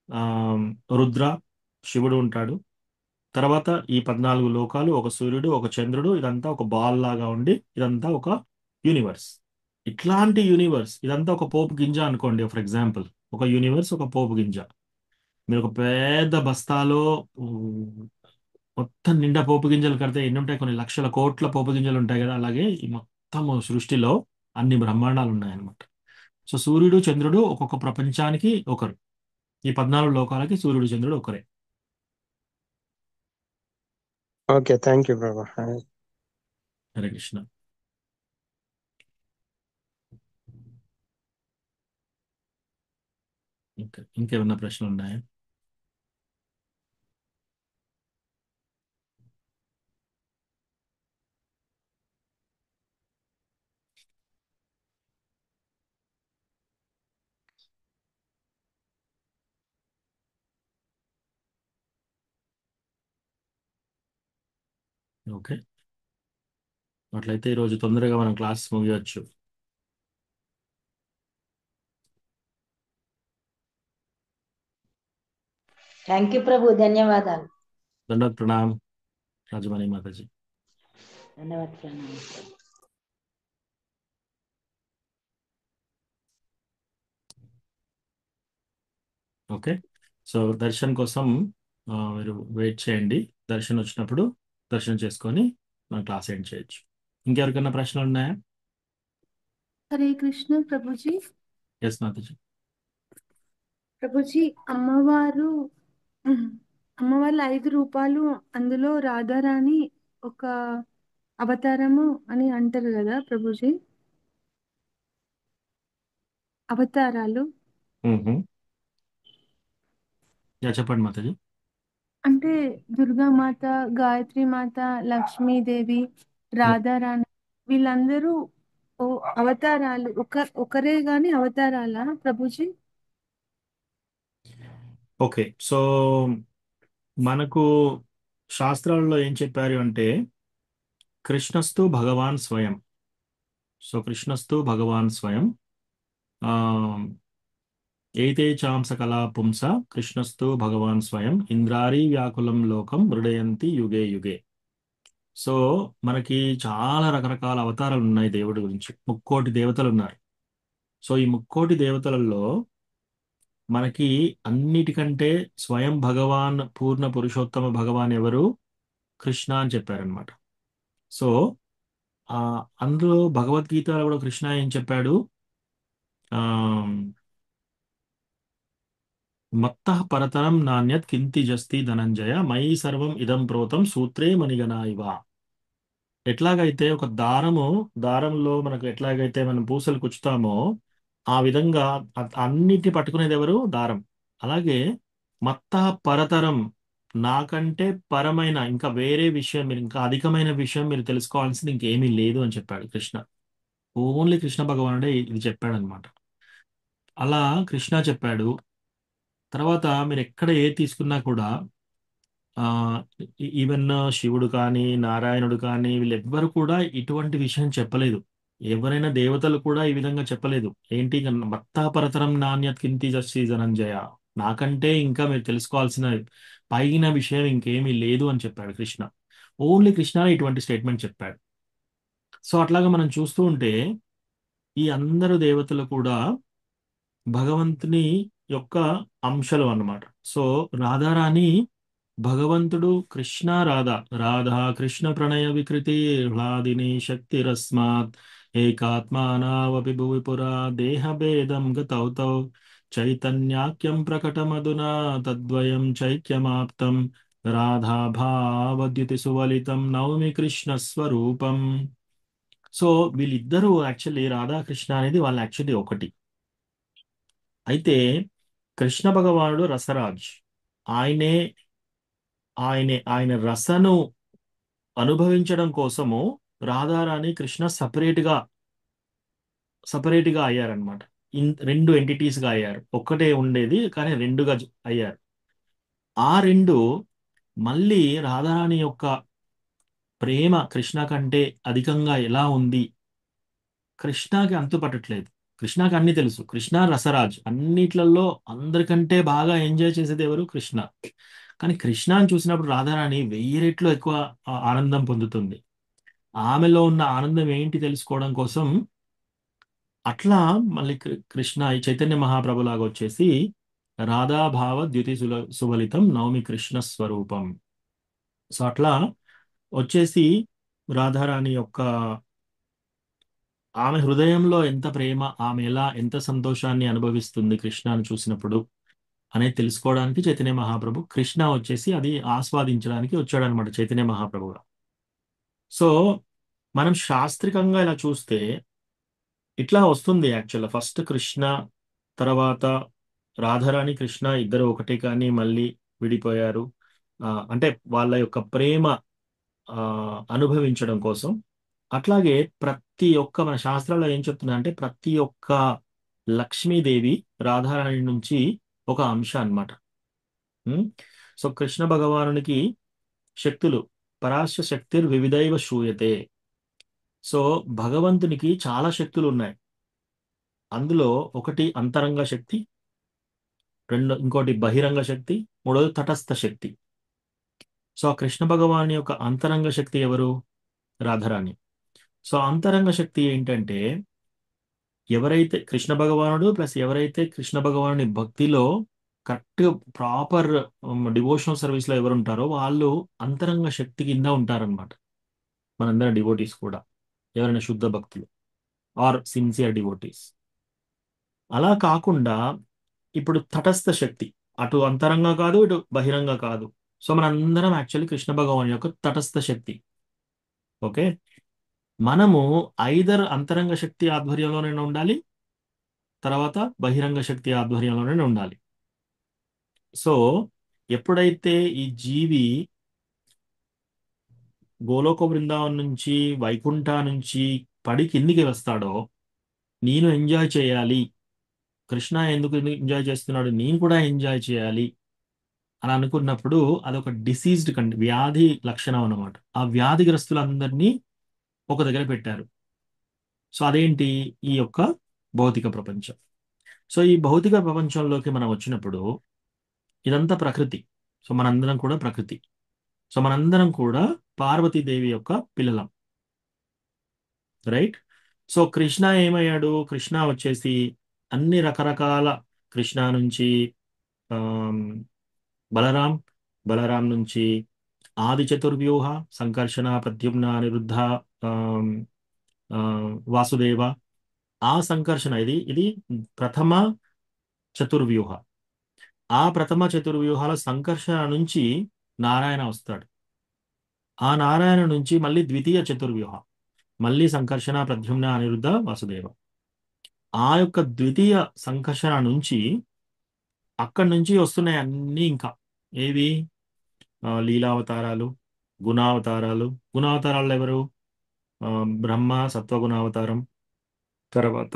[SPEAKER 1] ఆ రుద్ర శివుడు ఉంటాడు. తర్వాత ఈ 14 లోకాలు, ఒక సూర్యుడు ఒక చంద్రుడు, ఇదంతా ఒక బాల్ లాగా ఉండి ఇదంతా ఒక యూనివర్స్. ఇట్లాంటి యూనివర్స్ ఇదంతా ఒక పోపు గింజ అనుకోండి. ఫర్ ఎగ్జాంపుల్, ఒక యూనివర్స్ ఒక పోపు గింజ. మీరు ఒక పెద్ద బస్తాలో మొత్తం నిండా పోపు గింజలు కడితే ఎన్ని ఉంటాయి? కొన్ని లక్షల కోట్ల పోపు గింజలు ఉంటాయి కదా. అలాగే ఈ మొత్తం సృష్టిలో అన్ని బ్రహ్మాండాలు ఉన్నాయన్నమాట. సో సూర్యుడు చంద్రుడు ఒక్కొక్క ప్రపంచానికి ఒకరు. ఈ 14 లోకాలకి సూర్యుడు చంద్రుడు ఒకరే.
[SPEAKER 3] ఓకే, థ్యాంక్ యూ ప్రభు.
[SPEAKER 1] హరే కృష్ణ. ఇంకేమన్నా ప్రశ్నలు ఉన్నాయా? ఓకే, అట్లయితే ఈరోజు తొందరగా మనం క్లాస్ ముగియొచ్చు.
[SPEAKER 2] థ్యాంక్ యూ ప్రభు, ధన్యవాదాలు.
[SPEAKER 1] దండోత్ ప్రణామ్ రాజమణి మాతాజీ.
[SPEAKER 2] ధన్యవాద ప్రణామం.
[SPEAKER 1] ఓకే, సో దర్శన్ కోసం మీరు వెయిట్ చేయండి. దర్శన్ వచ్చినప్పుడు దర్శనం చేసుకొని మనం క్లాస్ ఎండ్ చేయొచ్చు. ఇంకెవరికైనా ప్రశ్నలు ఉన్నాయా?
[SPEAKER 5] హరే కృష్ణ ప్రభుజీ.
[SPEAKER 1] ఎస్ మాతాజీ.
[SPEAKER 5] ప్రభుజీ, అమ్మవారు అమ్మవార్ల 5 రూపాలు, అందులో రాధారాణి ఒక అవతారము అని అంటారు కదా ప్రభుజీ, అవతారాలు.
[SPEAKER 1] చెప్పండి మాతాజీ.
[SPEAKER 5] అంటే దుర్గామాత, గాయత్రి మాత, లక్ష్మీదేవి, రాధారాణి వీళ్ళందరూ ఓ అవతారాలు, ఒకరే గాని అవతారాలా ప్రభుజీ?
[SPEAKER 1] ఓకే, సో మనకు శాస్త్రాలలో ఏం చెప్పారు అంటే కృష్ణస్తు భగవాన్ స్వయం. సో కృష్ణస్తు భగవాన్ స్వయం. ఆ ఏతే చాంస కళా పుంస కృష్ణస్తు భగవాన్ స్వయం ఇంద్రారీ వ్యాకులం లోకం మృడయంతి యుగే యుగే. సో మనకి చాలా రకరకాల అవతారాలు ఉన్నాయి దేవుడి గురించి. 3 దేవతలు ఉన్నారు. సో ఈ 3 దేవతలలో మనకి అన్నిటికంటే స్వయం భగవాన్, పూర్ణ పురుషోత్తమ భగవాన్ ఎవరు? కృష్ణ అని చెప్పారనమాట. సో అందులో భగవద్గీతలో కూడా కృష్ణ ఏం చెప్పాడు? ఆ మత్తః పరతరం నాణ్యత్ కింతి జస్తి ధనంజయ మయి సర్వం ఇదం ప్రోతం సూత్రే మణిగణా ఇవ. ఎట్లాగైతే ఒక దారంలో మనకు ఎట్లాగైతే మనం పూసలు కుచ్చుతామో ఆ విధంగా అన్నిటిని పట్టుకునేది ఎవరు? దారం. అలాగే మత్తః పరతరం, నాకంటే పరమైన ఇంకా వేరే విషయం, మీరు ఇంకా అధికమైన విషయం మీరు తెలుసుకోవాల్సింది ఇంకేమీ లేదు అని చెప్పాడు కృష్ణ. ఓన్లీ కృష్ణ భగవానుడే ఇది చెప్పాడు అనమాట. అలా కృష్ణ చెప్పాడు. తర్వాత మీరు ఎక్కడ ఏ తీసుకున్నా కూడా ఆ ఈవెన్ శివుడు కానీ నారాయణుడు కానీ వీళ్ళెవ్వరు కూడా ఇటువంటి విషయం చెప్పలేదు. ఎవరైనా దేవతలు కూడా ఈ విధంగా చెప్పలేదు. ఏంటి? మత్తాపరతరం నాణ్యత్ కింతి జస్సి ధనంజయ, నాకంటే ఇంకా మీరు తెలుసుకోవాల్సిన పైన విషయం ఇంకేమీ లేదు అని చెప్పాడు కృష్ణ. ఓన్లీ కృష్ణ ఇటువంటి స్టేట్మెంట్ చెప్పాడు. సో అట్లాగా మనం చూస్తూ ఉంటే ఈ అందరు దేవతలు కూడా భగవంతుని యొక్క అంశాలు అన్నమాట. సో రాధారాణి భగవంతుడు కృష్ణ రాధా, రాధా కృష్ణ ప్రణయ వికృతి హ్లాదిని శక్తిరస్మాత్ ఏకాత్మానావపి భువి పురా దేహభేదం గతౌ తౌ చైతన్యాఖ్యం ప్రకటమధునా తద్వయం చైక్యమాప్తం రాధా భావద్యుతి సువలితం నవమి కృష్ణ స్వరూపం. సో వీళ్ళిద్దరూ యాక్చువల్లీ రాధాకృష్ణ అనేది వాళ్ళు యాక్చువల్లీ ఒకటి. అయితే కృష్ణ భగవానుడు రసరాజ్. ఆయనే ఆయన రసను అనుభవించడం కోసము రాధారాణి కృష్ణ సపరేట్గా అయ్యారనమాట. 2 ఎంటిటీస్గా అయ్యారు. ఒక్కటే ఉండేది కానీ 2గా అయ్యారు. ఆ రెండు మళ్ళీ రాధారాణి యొక్క ప్రేమ కృష్ణ కంటే అధికంగా ఎలా ఉంది, కృష్ణకి అంతు పట్టట్లేదు. కృష్ణకి అన్ని తెలుసు, కృష్ణ రసరాజ్, అన్నిట్లలో అందరికంటే బాగా ఎంజాయ్ చేసేది ఎవరు? కృష్ణ. కానీ కృష్ణని చూసినప్పుడు రాధారాణి 1000 రెట్లు ఎక్కువ ఆనందం పొందుతుంది. ఆమెలో ఉన్న ఆనందం ఏంటి తెలుసుకోవడం కోసం అట్లా మళ్ళీ కృష్ణ ఈ చైతన్య మహాప్రభులాగా వచ్చేసి రాధాభావ ద్యుతి సుబలితం నవమి కృష్ణ స్వరూపం. సో అట్లా వచ్చేసి రాధారాణి యొక్క ఆమె హృదయంలో ఎంత ప్రేమ, ఆమె ఎలా ఎంత సంతోషాన్ని అనుభవిస్తుంది కృష్ణను చూసినప్పుడు అనేది తెలుసుకోవడానికి చైతన్య మహాప్రభు కృష్ణ వచ్చేసి అది ఆస్వాదించడానికి వచ్చాడు అనమాట చైతన్య మహాప్రభుగా. సో మనం శాస్త్రికంగా ఇలా చూస్తే ఇట్లా వస్తుంది యాక్చువల్గా. ఫస్ట్ కృష్ణ, తర్వాత రాధారాణి కృష్ణ ఇద్దరు ఒకటే కానీ మళ్ళీ విడిపోయారు. అంటే వాళ్ళ యొక్క ప్రేమ అనుభవించడం కోసం. అట్లాగే ప్రతి ఒక్క మన శాస్త్రాల్లో ఏం చెప్తున్నా అంటే ప్రతి ఒక్క లక్ష్మీదేవి రాధారాణి నుంచి ఒక అంశ అన్నమాట. సో కృష్ణ భగవానునికి శక్తులు పరాశ శక్తిర్ వివిధైవ శ్రూయతే. సో భగవంతునికి చాలా శక్తులు ఉన్నాయి. అందులో ఒకటి అంతరంగ శక్తి, ఇంకోటి బహిరంగ శక్తి, మూడోది తటస్థ శక్తి. సో ఆ కృష్ణ భగవాన్ యొక్క అంతరంగ శక్తి ఎవరు? రాధారాణి. సో అంతరంగ శక్తి ఏంటంటే ఎవరైతే కృష్ణ భగవానుడు ప్లస్ ఎవరైతే కృష్ణ భగవానుని భక్తిలో కరెక్ట్ ప్రాపర్ డివోషనల్ సర్వీస్ లో ఎవరు ఉంటారో వాళ్ళు అంతరంగ శక్తి కింద ఉంటారనమాట. మనందరం డివోటీస్ కూడా ఎవరైనా శుద్ధ భక్తులు ఆర్ సిన్సియర్ డివోటీస్. అలా కాకుండా ఇప్పుడు తటస్థ శక్తి, అటు అంతరంగా కాదు ఇటు బహిరంగ కాదు. సో మనందరం యాక్చువల్లీ కృష్ణ భగవాన్ యొక్క తటస్థ శక్తి. ఓకే, మనము ఐదర్ అంతరంగ శక్తి ఆధ్వర్యంలోనే ఉండాలి, తర్వాత బహిరంగ శక్తి ఆధ్వర్యంలోనే ఉండాలి. సో ఎప్పుడైతే ఈ జీవి గోలోక బృందావనం నుంచి వైకుంఠ నుంచి పడి కిందికి వస్తాడో, నేను ఎంజాయ్ చేయాలి, కృష్ణ ఎందుకు ఎంజాయ్ చేస్తున్నాడు, నేను కూడా ఎంజాయ్ చేయాలి అని అనుకున్నప్పుడు అదొక డిసీజ్డ్ వ్యాధి లక్షణం అన్నమాట. ఆ వ్యాధిగ్రస్తులందరినీ ఒక దగ్గర పెట్టారు. సో అదేంటి? ఈ యొక్క భౌతిక ప్రపంచం. సో ఈ భౌతిక ప్రపంచంలోకి మనం వచ్చినప్పుడు ఇదంతా ప్రకృతి. సో మనందరం కూడా ప్రకృతి. సో మనందరం కూడా పార్వతీదేవి యొక్క పిల్లలం, రైట్? సో కృష్ణ ఏమయ్యాడు? కృష్ణ వచ్చేసి అన్ని రకరకాల కృష్ణ నుంచి బలరాం నుంచి ఆది చతుర్వ్యూహ సంకర్షణ ప్రద్యుమ్న అనిరుద్ధ వాసుదేవ, ఆ సంకర్షణ ఇది ప్రథమ చతుర్వ్యూహ. ఆ ప్రథమ చతుర్వ్యూహాల సంకర్షణ నుంచి నారాయణ వస్తాడు. ఆ నారాయణ నుంచి మళ్ళీ ద్వితీయ చతుర్వ్యూహ, మళ్ళీ సంకర్షణ ప్రద్యుమ్న అనిరుద్ధ వాసుదేవ. ఆ యొక్క ద్వితీయ సంకర్షణ నుంచి అక్కడి నుంచి వస్తున్నాయి అన్నీ. ఇంకా ఏవి? లీలావతారాలు, గుణావతారాలు. గుణావతారాలు ఎవరు? బ్రహ్మ సత్వగుణావతారం, తర్వాత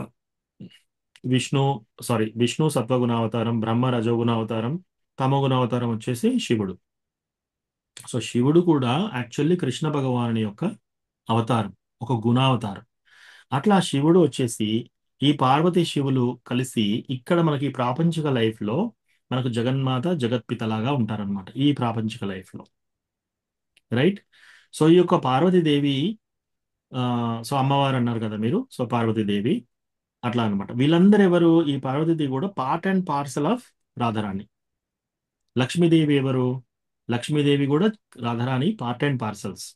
[SPEAKER 1] విష్ణు సత్వగుణావతారం, బ్రహ్మ రజోగుణావతారం, తమోగుణావతారం వచ్చేసి శివుడు. సో శివుడు కూడా యాక్చువల్లీ కృష్ణ భగవానుని యొక్క అవతారం, ఒక గుణావతారం. అట్లా శివుడు వచ్చేసి ఈ పార్వతీ శివులు కలిసి ఇక్కడ మనకి ఈ ప్రాపంచిక లైఫ్ లో మనకు జగన్మాత జగత్పితలాగా ఉంటారనమాట ఈ ప్రాపంచిక లైఫ్ లో, రైట్? సో ఈ యొక్క పార్వతీదేవి, సో అమ్మవారు అన్నారు కదా మీరు, సో పార్వతీదేవి అట్లా అనమాట. వీళ్ళందరూ ఎవరు? ఈ పార్వతీదేవి కూడా part and parcel of Radharani. Lakshmidevi ఎవరు? లక్ష్మీదేవి కూడా Radharani part and parcels.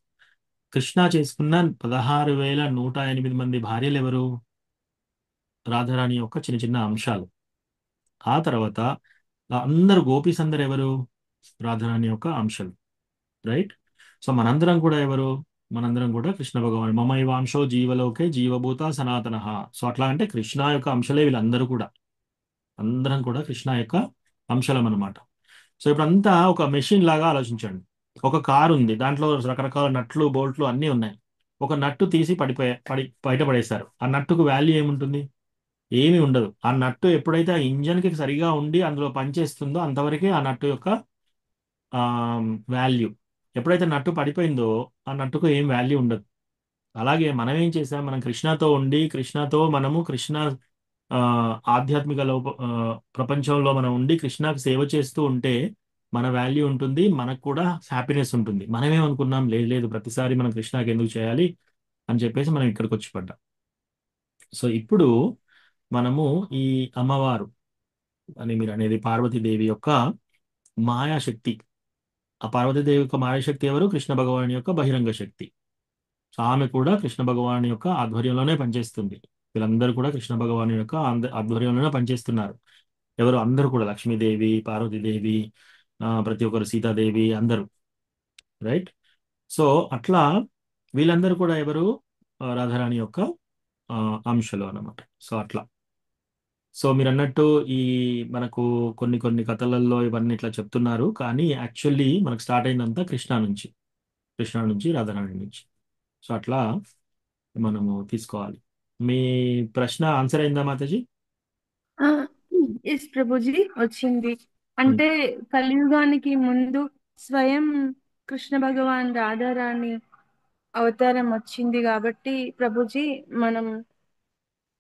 [SPEAKER 1] Krishna చేసుకున్న 16,108 మంది భార్యలు ఎవరు? రాధారాణి యొక్క చిన్న చిన్న అంశాలు. ఆ తర్వాత అందరు గోపీస్ అందరు ఎవరు? రాధారాణి యొక్క అంశాలు, రైట్? సో మనందరం కూడా ఎవరు? మనందరం కూడా కృష్ణ భగవాన్. మమైవాంశో జీవలోకే జీవభూత సనాతన. సో అట్లా అంటే కృష్ణ యొక్క అంశలే వీళ్ళందరూ కూడా, అందరం కూడా కృష్ణ యొక్క అంశలం అనమాట. సో ఇప్పుడంతా ఒక మెషిన్ లాగా ఆలోచించండి. ఒక కారు ఉంది, దాంట్లో రకరకాల నట్లు బోల్ట్లు అన్నీ ఉన్నాయి. ఒక నట్టు తీసి బయటపడేశారు. ఆ నట్టుకు వాల్యూ ఏముంటుంది? ఏమీ ఉండదు. ఆ నట్టు ఎప్పుడైతే ఆ ఇంజన్కి సరిగా ఉండి అందులో పనిచేస్తుందో అంతవరకే ఆ నట్టు యొక్క వాల్యూ. ఎప్పుడైతే నట్టు పడిపోయిందో ఆ నట్టుకు ఏం వాల్యూ ఉండదు. అలాగే మనం ఏం చేసాం, మనం కృష్ణతో ఉండి కృష్ణతో మనము కృష్ణ ఆ, ఆధ్యాత్మిక ప్రపంచంలో మనం ఉండి కృష్ణకు సేవ చేస్తూ ఉంటే మన వాల్యూ ఉంటుంది, మనకు కూడా హ్యాపీనెస్ ఉంటుంది. మనమేమనుకున్నాం, లేదు లేదు ప్రతిసారి మనం కృష్ణకి ఎందుకు చేయాలి అని చెప్పేసి మనం ఇక్కడికి వచ్చి పడ్డాం. సో ఇప్పుడు మనము ఈ అమ్మవారు అని మీరు అనేది పార్వతీదేవి యొక్క మాయాశక్తి. ఆ పార్వతీదేవి యొక్క మాయాశక్తి ఎవరు? కృష్ణ భగవాన్ యొక్క బహిరంగ శక్తి. సో ఆమె కూడా కృష్ణ భగవాన్ యొక్క ఆధ్వర్యంలోనే పనిచేస్తుంది. వీళ్ళందరూ కూడా కృష్ణ భగవాన్ యొక్క ఆధ్వర్యంలోనే పనిచేస్తున్నారు. ఎవరు? అందరూ కూడా లక్ష్మీదేవి, పార్వతీదేవి, ప్రతి ఒక్కరు, సీతాదేవి, అందరూ. రైట్. సో అట్లా వీళ్ళందరూ కూడా ఎవరు? రాధారాణి యొక్క ఆ, అంశలు అన్నమాట. సో అట్లా. సో మీరు అన్నట్టు ఈ మనకు కొన్ని కొన్ని కథలలో ఇవన్నీ ఇట్లా చెప్తున్నారు, కానీ యాక్చువల్లీ మనకు స్టార్ట్ అయిందంతా కృష్ణ నుంచి రాధారాణి నుంచి. సో అట్లా మనము తీసుకోవాలి. మీ ప్రశ్న ఆన్సర్ అయిందా మాతాజీ?
[SPEAKER 5] ఎస్ ప్రభుజీ వచ్చింది.
[SPEAKER 1] ఉమ్,
[SPEAKER 5] అంటే కలియుగానికి ముందు స్వయం కృష్ణ భగవాన్ రాధారాణి అవతారం వచ్చింది కాబట్టి ప్రభుజీ మనం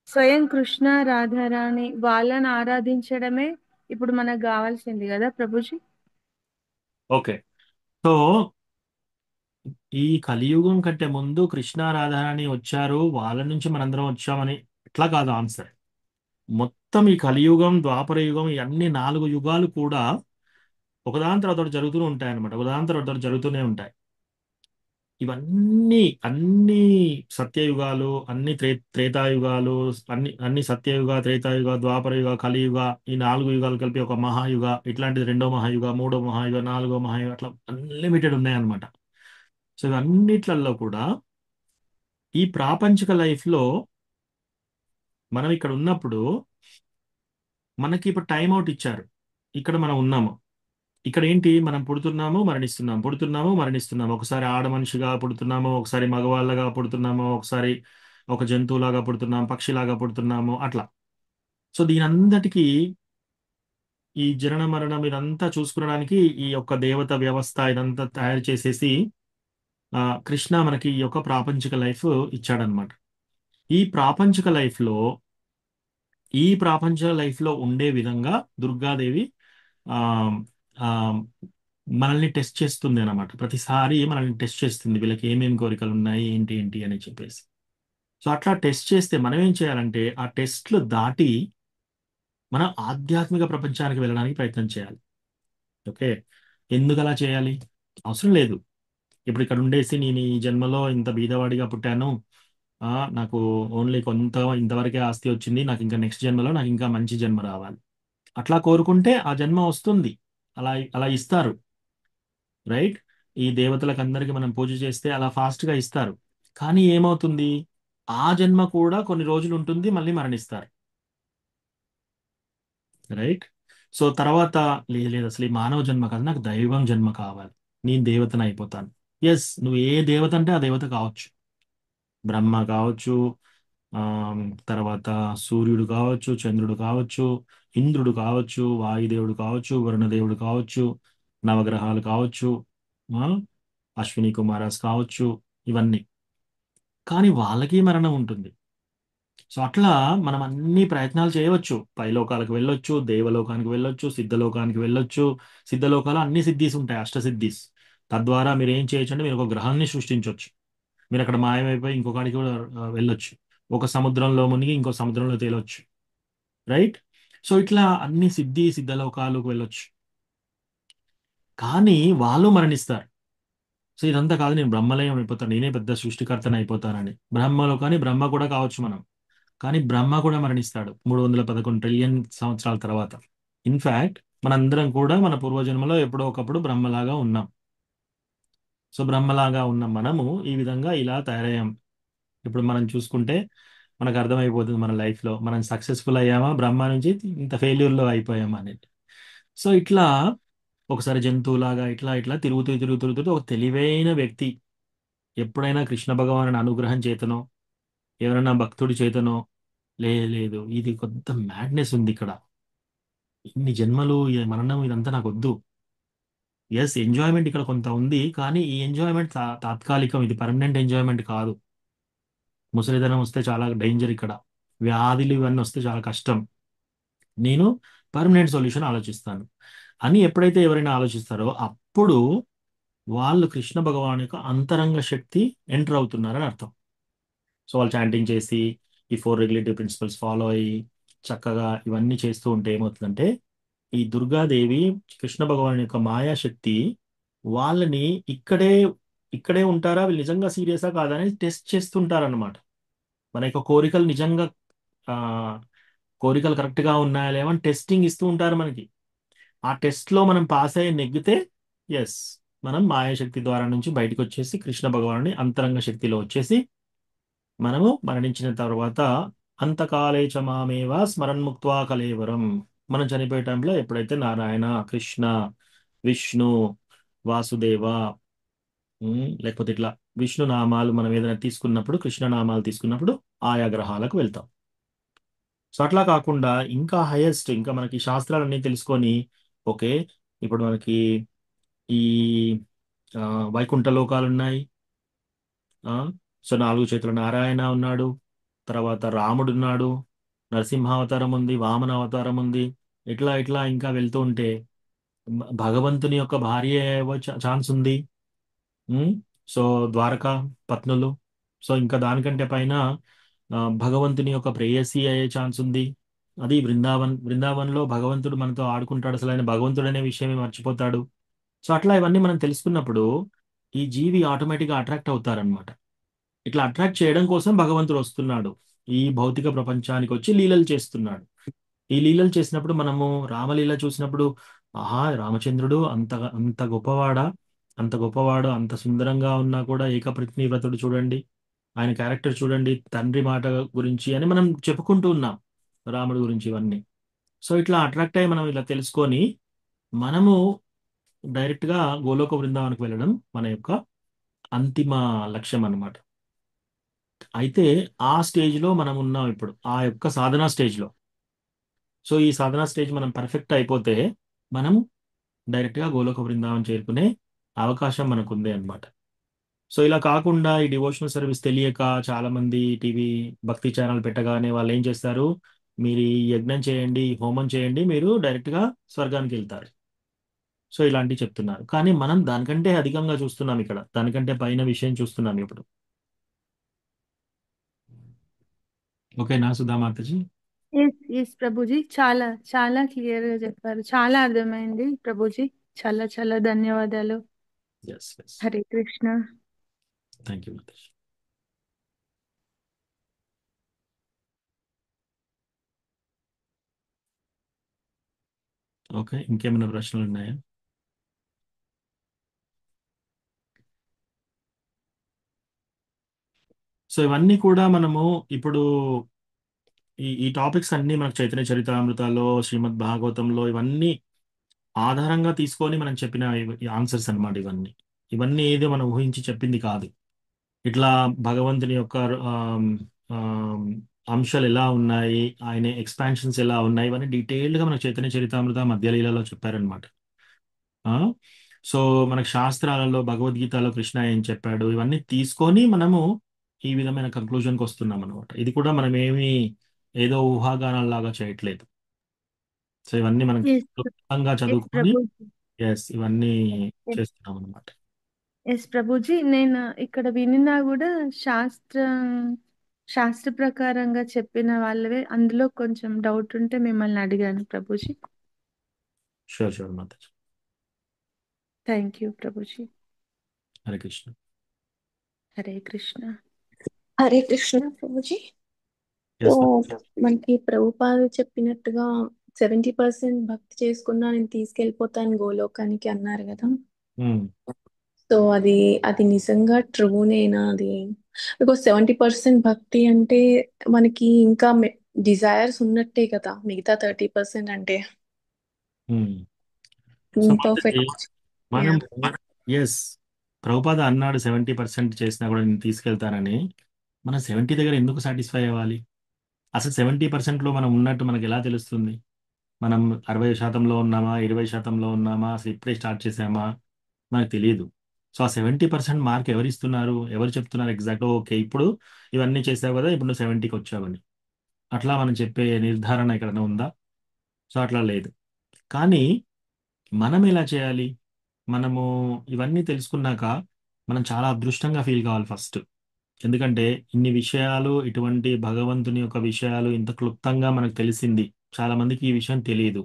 [SPEAKER 5] స్వయం కృష్ణ రాధారాణి వాళ్ళని ఆరాధించడమే ఇప్పుడు మనకు కావాల్సింది కదా ప్రభుజీ.
[SPEAKER 1] ఓకే. సో ఈ కలియుగం కంటే ముందు కృష్ణ రాధారాణి వచ్చారు, వాళ్ళ నుంచి మనందరం వచ్చామని ఎట్లా కాదు ఆన్సర్. మొత్తం ఈ కలియుగం, ద్వాపర యుగం, ఈ అన్ని 4 యుగాలు కూడా ఒకదాని తర్వాత ఒకటి జరుగుతూనే ఉంటాయి అనమాట. ఒకదాని తర్వాత ఒకటి జరుగుతూనే ఉంటాయి. ఇవన్నీ అన్ని సత్యయుగాలు, అన్ని త్రేతాయుగాలు, అన్ని సత్యయుగ, త్రేతాయుగ, ద్వాపరయుగ, కలియుగ, ఈ 4 యుగాలు కలిపి ఒక మహాయుగ. ఇట్లాంటిది 2వ మహాయుగ, 3వ మహాయుగ, 4వ మహాయుగ, అట్లా అన్లిమిటెడ్ ఉన్నాయన్నమాట. సో ఇవన్నిట్లలో కూడా ఈ ప్రాపంచిక లైఫ్ లో మనం ఇక్కడ ఉన్నప్పుడు మనకి ఇప్పుడు టైం అవుట్ ఇచ్చారు. ఇక్కడ మనం ఉన్నాము. ఇక్కడ ఏంటి, మనం పుడుతున్నాము మరణిస్తున్నాము, పుడుతున్నాము మరణిస్తున్నాము. ఒకసారి ఆడ మనిషిగా పుడుతున్నాము, ఒకసారి మగవాళ్ళగా పుడుతున్నాము, ఒకసారి ఒక జంతువులాగా పుడుతున్నాము, పక్షిలాగా పుడుతున్నాము, అట్లా. సో దీని అంతటికీ ఈ జనన మరణం ఇదంతా చూసుకునడానికి ఈ యొక్క దేవత వ్యవస్థ ఇదంతా తయారు చేసేసి కృష్ణ మనకి ఈ యొక్క ప్రాపంచిక లైఫ్ ఇచ్చాడనమాట. ఈ ప్రాపంచిక లైఫ్ లో ఈ ప్రాపంచ లైఫ్ లో ఉండే విధంగా దుర్గాదేవి ఆ ఆ మనల్ని టెస్ట్ చేస్తుంది అన్నమాట. ప్రతిసారి మనల్ని టెస్ట్ చేస్తుంది, వీళ్ళకి ఏమేమి కోరికలు ఉన్నాయి, ఏంటి ఏంటి అని చెప్పేసి. సో అట్లా టెస్ట్ చేస్తే మనం ఏం చేయాలంటే ఆ టెస్ట్లు దాటి మనం ఆధ్యాత్మిక ప్రపంచానికి వెళ్ళడానికి ప్రయత్నం చేయాలి. ఓకే. ఎందుకు అలా చేయాలి? అవసరం లేదు. ఇప్పుడు ఇక్కడ ఉండేసి నేను ఈ జన్మలో ఇంత బీదవాడిగా పుట్టాను, ఆ నాకు ఓన్లీ ఇంతవరకే ఆస్తి వచ్చింది, నాకు ఇంకా నెక్స్ట్ జన్మలో నాకు ఇంకా మంచి జన్మ రావాలి, అట్లా కోరుకుంటే ఆ జన్మ వస్తుంది. అలా అలా ఇస్తారు. రైట్. ఈ దేవతలకు అందరికి మనం పూజ చేస్తే అలా ఫాస్ట్ గా ఇస్తారు. కానీ ఏమవుతుంది, ఆ జన్మ కూడా కొన్ని రోజులు ఉంటుంది, మళ్ళీ మరణిస్తారు. రైట్. సో తర్వాత లేదు లేదు అసలు ఈ మానవ జన్మ కాదు, నాకు దైవం జన్మ కావాలి, నేను దేవతను అయిపోతాను. ఎస్, నువ్వు ఏ దేవత అంటే ఆ దేవత కావచ్చు. బ్రహ్మ కావచ్చు, ఆ తర్వాత సూర్యుడు కావచ్చు, చంద్రుడు కావచ్చు, ఇంద్రుడు కావచ్చు, వాయుదేవుడు కావచ్చు, వరుణదేవుడు కావచ్చు, నవగ్రహాలు కావచ్చు, ఆ, అశ్విని కుమారాస్ కావచ్చు, ఇవన్నీ. కానీ వాళ్ళకి మరణం ఉంటుంది. సో అట్లా మనం అన్ని ప్రయత్నాలు చేయవచ్చు. పైలోకాలకు వెళ్ళొచ్చు, దేవలోకానికి వెళ్ళొచ్చు, సిద్ధలోకానికి వెళ్ళొచ్చు. సిద్ధలోకాలు అన్ని సిద్ధీస్ ఉంటాయి, అష్టసిద్ధీస్. తద్వారా మీరు ఏం చేయొచ్చు అంటే మీరు ఒక గ్రహాన్ని సృష్టించవచ్చు. మీరు అక్కడ మాయమైపోయి ఇంకొకటికి కూడా వెళ్ళొచ్చు. ఒక సముద్రంలో మునిగి ఇంకో సముద్రంలో తేలొచ్చు. రైట్. సో ఇట్లా అన్ని సిద్ధలోకాలకు వెళ్ళొచ్చు. కానీ వాళ్ళు మరణిస్తారు. సో ఇదంతా కాదు నేను బ్రహ్మలయం అయిపోతాను, నేనే పెద్ద సృష్టికర్తను అయిపోతానని. కానీ బ్రహ్మ కూడా కావచ్చు మనం. కానీ బ్రహ్మ కూడా మరణిస్తాడు 311 ట్రిలియన్ సంవత్సరాల తర్వాత. ఇన్ఫాక్ట్ మనందరం కూడా మన పూర్వజన్మలో ఎప్పుడో ఒకప్పుడు బ్రహ్మలాగా ఉన్నాం. సో బ్రహ్మలాగా ఉన్న మనము ఈ విధంగా ఇలా తయారయ్యాం. ఇప్పుడు మనం చూసుకుంటే మనకు అర్థమైపోతుంది మన లైఫ్లో మనం సక్సెస్ఫుల్ అయ్యామా, బ్రహ్మ నుంచి ఇంత ఫెయిల్యూర్లో అయిపోయామా అనేది. సో ఇట్లా ఒకసారి జంతువులాగా ఇట్లా ఇట్లా తిరుగుతూ తిరుగుతూ తిరుగుతూ ఒక తెలివైన వ్యక్తి ఎప్పుడైనా కృష్ణ భగవాను అనుగ్రహం చేతనో ఎవరైనా భక్తుడి చేతనో, లేదు ఇది కొంత మ్యాడ్నెస్ ఉంది ఇక్కడ, ఇన్ని జన్మలు ఈ మరణం ఇదంతా నాకు వద్దు, ఎస్, ఎంజాయ్మెంట్ ఇక్కడ కొంత ఉంది, కానీ ఈ ఎంజాయ్మెంట్ తాత్కాలికం, ఇది పర్మనెంట్ ఎంజాయ్మెంట్ కాదు. ముసలితనం వస్తే చాలా డేంజర్ ఇక్కడ, వ్యాధులు ఇవన్నీ వస్తే చాలా కష్టం. నేను పర్మనెంట్ సొల్యూషన్ ఆలోచిస్తాను అని ఎప్పుడైతే ఎవరైనా ఆలోచిస్తారో అప్పుడు వాళ్ళు కృష్ణ భగవాన్ యొక్క అంతరంగ శక్తి ఎంటర్ అవుతున్నారని అర్థం. సో వాళ్ళు చాంటింగ్ చేసి ఈ 4 రెగ్యులేటివ్ ప్రిన్సిపల్స్ ఫాలో అయ్యి చక్కగా ఇవన్నీ చేస్తూ ఉంటే ఏమవుతుందంటే ఈ దుర్గాదేవి, కృష్ణ భగవాన్ యొక్క మాయాశక్తి వాళ్ళని ఇక్కడే ఉంటారా, వీళ్ళు నిజంగా సీరియసా కాదా అని టెస్ట్ చేస్తుంటారన్నమాట. మన యొక్క కోరికలు నిజంగా ఆ, కోరికలు కరెక్ట్గా ఉన్నాయా లేవా అని టెస్టింగ్ ఇస్తూ ఉంటారు మనకి. ఆ టెస్ట్లో మనం పాస్ అయ్యి నెగ్గితే ఎస్, మనం మాయాశక్తి ద్వారా నుంచి బయటకు వచ్చేసి కృష్ణ భగవానుని అంతరంగ శక్తిలో వచ్చేసి మనము మరణించిన తర్వాత అంతకాలే చ మామేవ స్మరణ్ముక్త్వా కలేవరం, మనం చనిపోయే టైంలో ఎప్పుడైతే నారాయణ, కృష్ణ, విష్ణు, వాసుదేవ, లేకపోతే ఇట్లా విష్ణు నామాలు మనం ఏదైనా తీసుకున్నప్పుడు, కృష్ణ నామాలు తీసుకున్నప్పుడు ఆయా గ్రహాలకు వెళ్తాం. సో అట్లా కాకుండా ఇంకా హైయెస్ట్, ఇంకా మనకి శాస్త్రాలన్నీ తెలుసుకొని ఓకే, ఇప్పుడు మనకి ఈ ఆ, వైకుంఠ లోకాలు ఉన్నాయి. ఆ, సో 4 చేతుల నారాయణ ఉన్నాడు, తర్వాత రాముడు ఉన్నాడు, నరసింహావతారం ఉంది, వామన అవతారం ఉంది. ఇట్లా ఇట్లా ఇంకా వెళ్తూ ఉంటే భగవంతుని యొక్క భార్య ఛాన్స్ ఉంది. ఉమ్, సో ద్వారకా పత్నులు. సో ఇంకా దానికంటే పైన భగవంతుని యొక్క ప్రేయసి అయ్యే ఛాన్స్ ఉంది. అది బృందావన్లో భగవంతుడు మనతో ఆడుకుంటాడు, అసలు ఆయన భగవంతుడు అనే విషయమే మర్చిపోతాడు. సో అట్లా ఇవన్నీ మనం తెలుసుకున్నప్పుడు ఈ జీవి ఆటోమేటిక్గా అట్రాక్ట్ అవుతారనమాట. ఇట్లా అట్రాక్ట్ చేయడం కోసం భగవంతుడు వస్తున్నాడు, ఈ భౌతిక ప్రపంచానికి వచ్చి లీలలు చేస్తున్నాడు. ఈ లీలలు చేసినప్పుడు మనము రామలీల చూసినప్పుడు ఆహా, రామచంద్రుడు అంత అంత గొప్పవాడా, అంత గొప్పవాడు, అంత సుందరంగా ఉన్నా కూడా ఏకపత్ని వ్రతుడు చూడండి, ఆయన క్యారెక్టర్ చూడండి, తండ్రి మాట గురించి అని మనం చెప్పుకుంటూ ఉన్నాం, రాముడి గురించి ఇవన్నీ. సో ఇట్లా అట్రాక్ట్ అయ్యి మనం ఇలా తెలుసుకొని మనము డైరెక్ట్గా గోలోక బృందావనకు వెళ్ళడం మన యొక్క అంతిమ లక్ష్యం అన్నమాట. అయితే ఆ స్టేజ్లో మనం ఉన్నాం ఇప్పుడు, ఆ యొక్క సాధనా స్టేజ్లో. సో ఈ సాధనా స్టేజ్ మనం పర్ఫెక్ట్ అయిపోతే మనం డైరెక్ట్గా గోలోక బృందావనం చేరుకునే అవకాశం మనకు ఉంది అనమాట. సో ఇలా కాకుండా ఈ డివోషనల్ సర్వీస్ తెలియక చాలా మంది టీవీ భక్తి ఛానల్ పెట్టగానే వాళ్ళు ఏం చేస్తారు, మీరు ఈ యజ్ఞం చేయండి, ఈ హోమం చేయండి, మీరు డైరెక్ట్గా స్వర్గానికి వెళ్తారు. సో ఇలాంటివి చెప్తున్నారు, కానీ మనం దానికంటే అధికంగా చూస్తున్నాం ఇక్కడ, దానికంటే పైన విషయం చూస్తున్నాం ఇప్పుడు. ఓకేనా సుధామాతజీ?
[SPEAKER 5] ఎస్ ఎస్ ప్రభుజీ, చాలా చాలా క్లియర్ గా చెప్పారు, చాలా అర్థమైంది ప్రభుజీ. చాలా చాలా ధన్యవాదాలు.
[SPEAKER 1] Yes yes,
[SPEAKER 5] Hare Krishna.
[SPEAKER 1] Thank you మాతాజీ. ఓకే, ఇంకేమైనా ప్రశ్నలు ఉన్నాయా? సో ఇవన్నీ కూడా మనము ఇప్పుడు ఈ టాపిక్స్ అన్ని మనకు చైతన్య చరితామృతాల్లో, శ్రీమద్ భాగవతంలో ఇవన్నీ ఆధారంగా తీసుకొని మనం చెప్పిన ఆన్సర్స్ అన్నమాట. ఇవన్నీ ఏదో మనం ఊహించి చెప్పింది కాదు. ఇట్లా భగవంతుని యొక్క ఆమ్, ఆమ్, అంశాలు ఎలా ఉన్నాయి, ఆయన ఎక్స్పాన్షన్స్ ఎలా ఉన్నాయి, ఇవన్నీ డీటెయిల్డ్గా మనకు చైతన్య చరితామృత మధ్యలీలలో చెప్పారనమాట. సో మనకు శాస్త్రాలలో, భగవద్గీతలో కృష్ణ ఏం చెప్పాడు, ఇవన్నీ తీసుకొని మనము ఈ విధమైన కంక్లూజన్కి వస్తున్నాం అనమాట. ఇది కూడా మనం ఏమి ఏదో ఊహాగానాల్లాగా చేయట్లేదు. సో ఇవన్నీ మనం
[SPEAKER 5] ఎస్
[SPEAKER 1] క్లుప్తంగా
[SPEAKER 5] ఎస్
[SPEAKER 1] చదువుకొని
[SPEAKER 5] ప్రభుజీ.
[SPEAKER 1] ఎస్ ఇవన్నీ చేస్తున్నాం అనమాట.
[SPEAKER 5] ఎస్ ప్రభుజీ, నేను ఇక్కడ వినినా కూడా శాస్త్ర ప్రకారంగా చెప్పిన వాళ్ళవే, అందులో కొంచెం డౌట్ ఉంటే మిమ్మల్ని అడిగాను Prabhuji.
[SPEAKER 1] Sure sure Mataji.
[SPEAKER 5] Thank you Prabhuji.
[SPEAKER 1] Hare Krishna.
[SPEAKER 5] Hare Krishna.
[SPEAKER 8] Hare Krishna Prabhuji. So
[SPEAKER 1] yes
[SPEAKER 8] మనకి ప్రభుపాద చెప్పినట్టుగా 70% భక్తి చేసుకున్నా నేను తీసుకెళ్ళిపోతాను గోలోకానికి అన్నారు కదా. సో అది నిజంగా ట్రూనేనా? అది బికాస్ 70% భక్తి అంటే మనకి ఇంకా డిజైర్స్ ఉన్నట్టే కదా, మిగతా 30% అంటే
[SPEAKER 1] సో మాతాజీ
[SPEAKER 8] పర్ఫెక్ట్.
[SPEAKER 1] మనం ఎస్, ప్రభుపాద అన్నాడు 70% చేసినా కూడా నేను తీసుకెళ్తానని. మనం 70 దగ్గర ఎందుకు సాటిస్ఫై అవ్వాలి? అసలు 70%లో మనం ఉన్నట్టు మనకి ఎలా తెలుస్తుంది? మనం 60% ఉన్నామా, 20% ఉన్నామా, అసలు ఇప్పుడే స్టార్ట్ చేసామా మనకు తెలియదు. సో ఆ 70% మార్క్ ఎవరు ఇస్తున్నారు, ఎవరు చెప్తున్నారు ఎగ్జాక్ట్ ఓకే ఇప్పుడు ఇవన్నీ చేసావు కదా, ఇప్పుడు నువ్వు 70కి వచ్చావని అట్లా మనం చెప్పే నిర్ధారణ ఎక్కడైనా ఉందా? సో అట్లా లేదు. కానీ మనం ఎలా చేయాలి? మనము ఇవన్నీ తెలుసుకున్నాక మనం చాలా అదృష్టంగా ఫీల్ కావాలి ఫస్ట్. ఎందుకంటే ఇన్ని విషయాలు, ఇటువంటి భగవంతుని యొక్క విషయాలు ఇంత క్లుప్తంగా మనకు తెలిసింది. చాలా మందికి ఈ విషయం తెలియదు.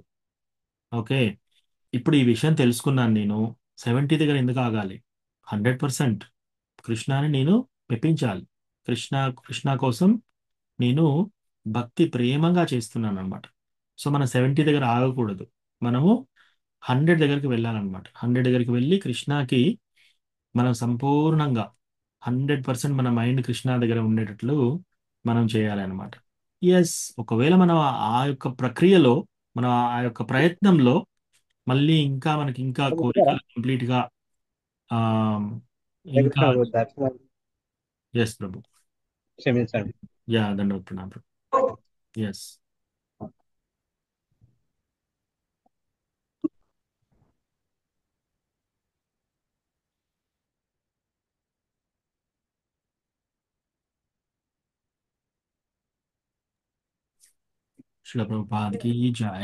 [SPEAKER 1] ఓకే, ఇప్పుడు ఈ విషయం తెలుసుకున్నాను నేను. 70 దగ్గర ఎందుకు ఆగాలి? 100% కృష్ణాని నేను మెప్పించాలి. కృష్ణ కృష్ణ కోసం నేను భక్తి ప్రేమగా చేస్తున్నాను అనమాట. సో మనం 70 దగ్గర ఆగకూడదు. మనము 100 దగ్గరికి వెళ్ళాలన్నమాట. 100 దగ్గరికి వెళ్ళి కృష్ణకి మనం సంపూర్ణంగా 100% మన మైండ్ కృష్ణ దగ్గర ఉండేటట్లు మనం చేయాలి అనమాట. ఎస్, ఒకవేళ మనం ఆ యొక్క ప్రక్రియలో, మనం ఆ యొక్క ప్రయత్నంలో మళ్ళీ ఇంకా మనకి ఇంకా
[SPEAKER 3] ఇస్తారా?
[SPEAKER 1] కోరికలు కంప్లీట్ గా ఆ ఇంకా.
[SPEAKER 3] శ్రీకృష్ణ దర్శనం
[SPEAKER 1] ఎస్ ప్రభు.
[SPEAKER 3] క్షమించండి.
[SPEAKER 1] యా, దండవత్ ప్రణామం ప్రభు. ఎస్. శిల ప్రభుపాద్ కి జై.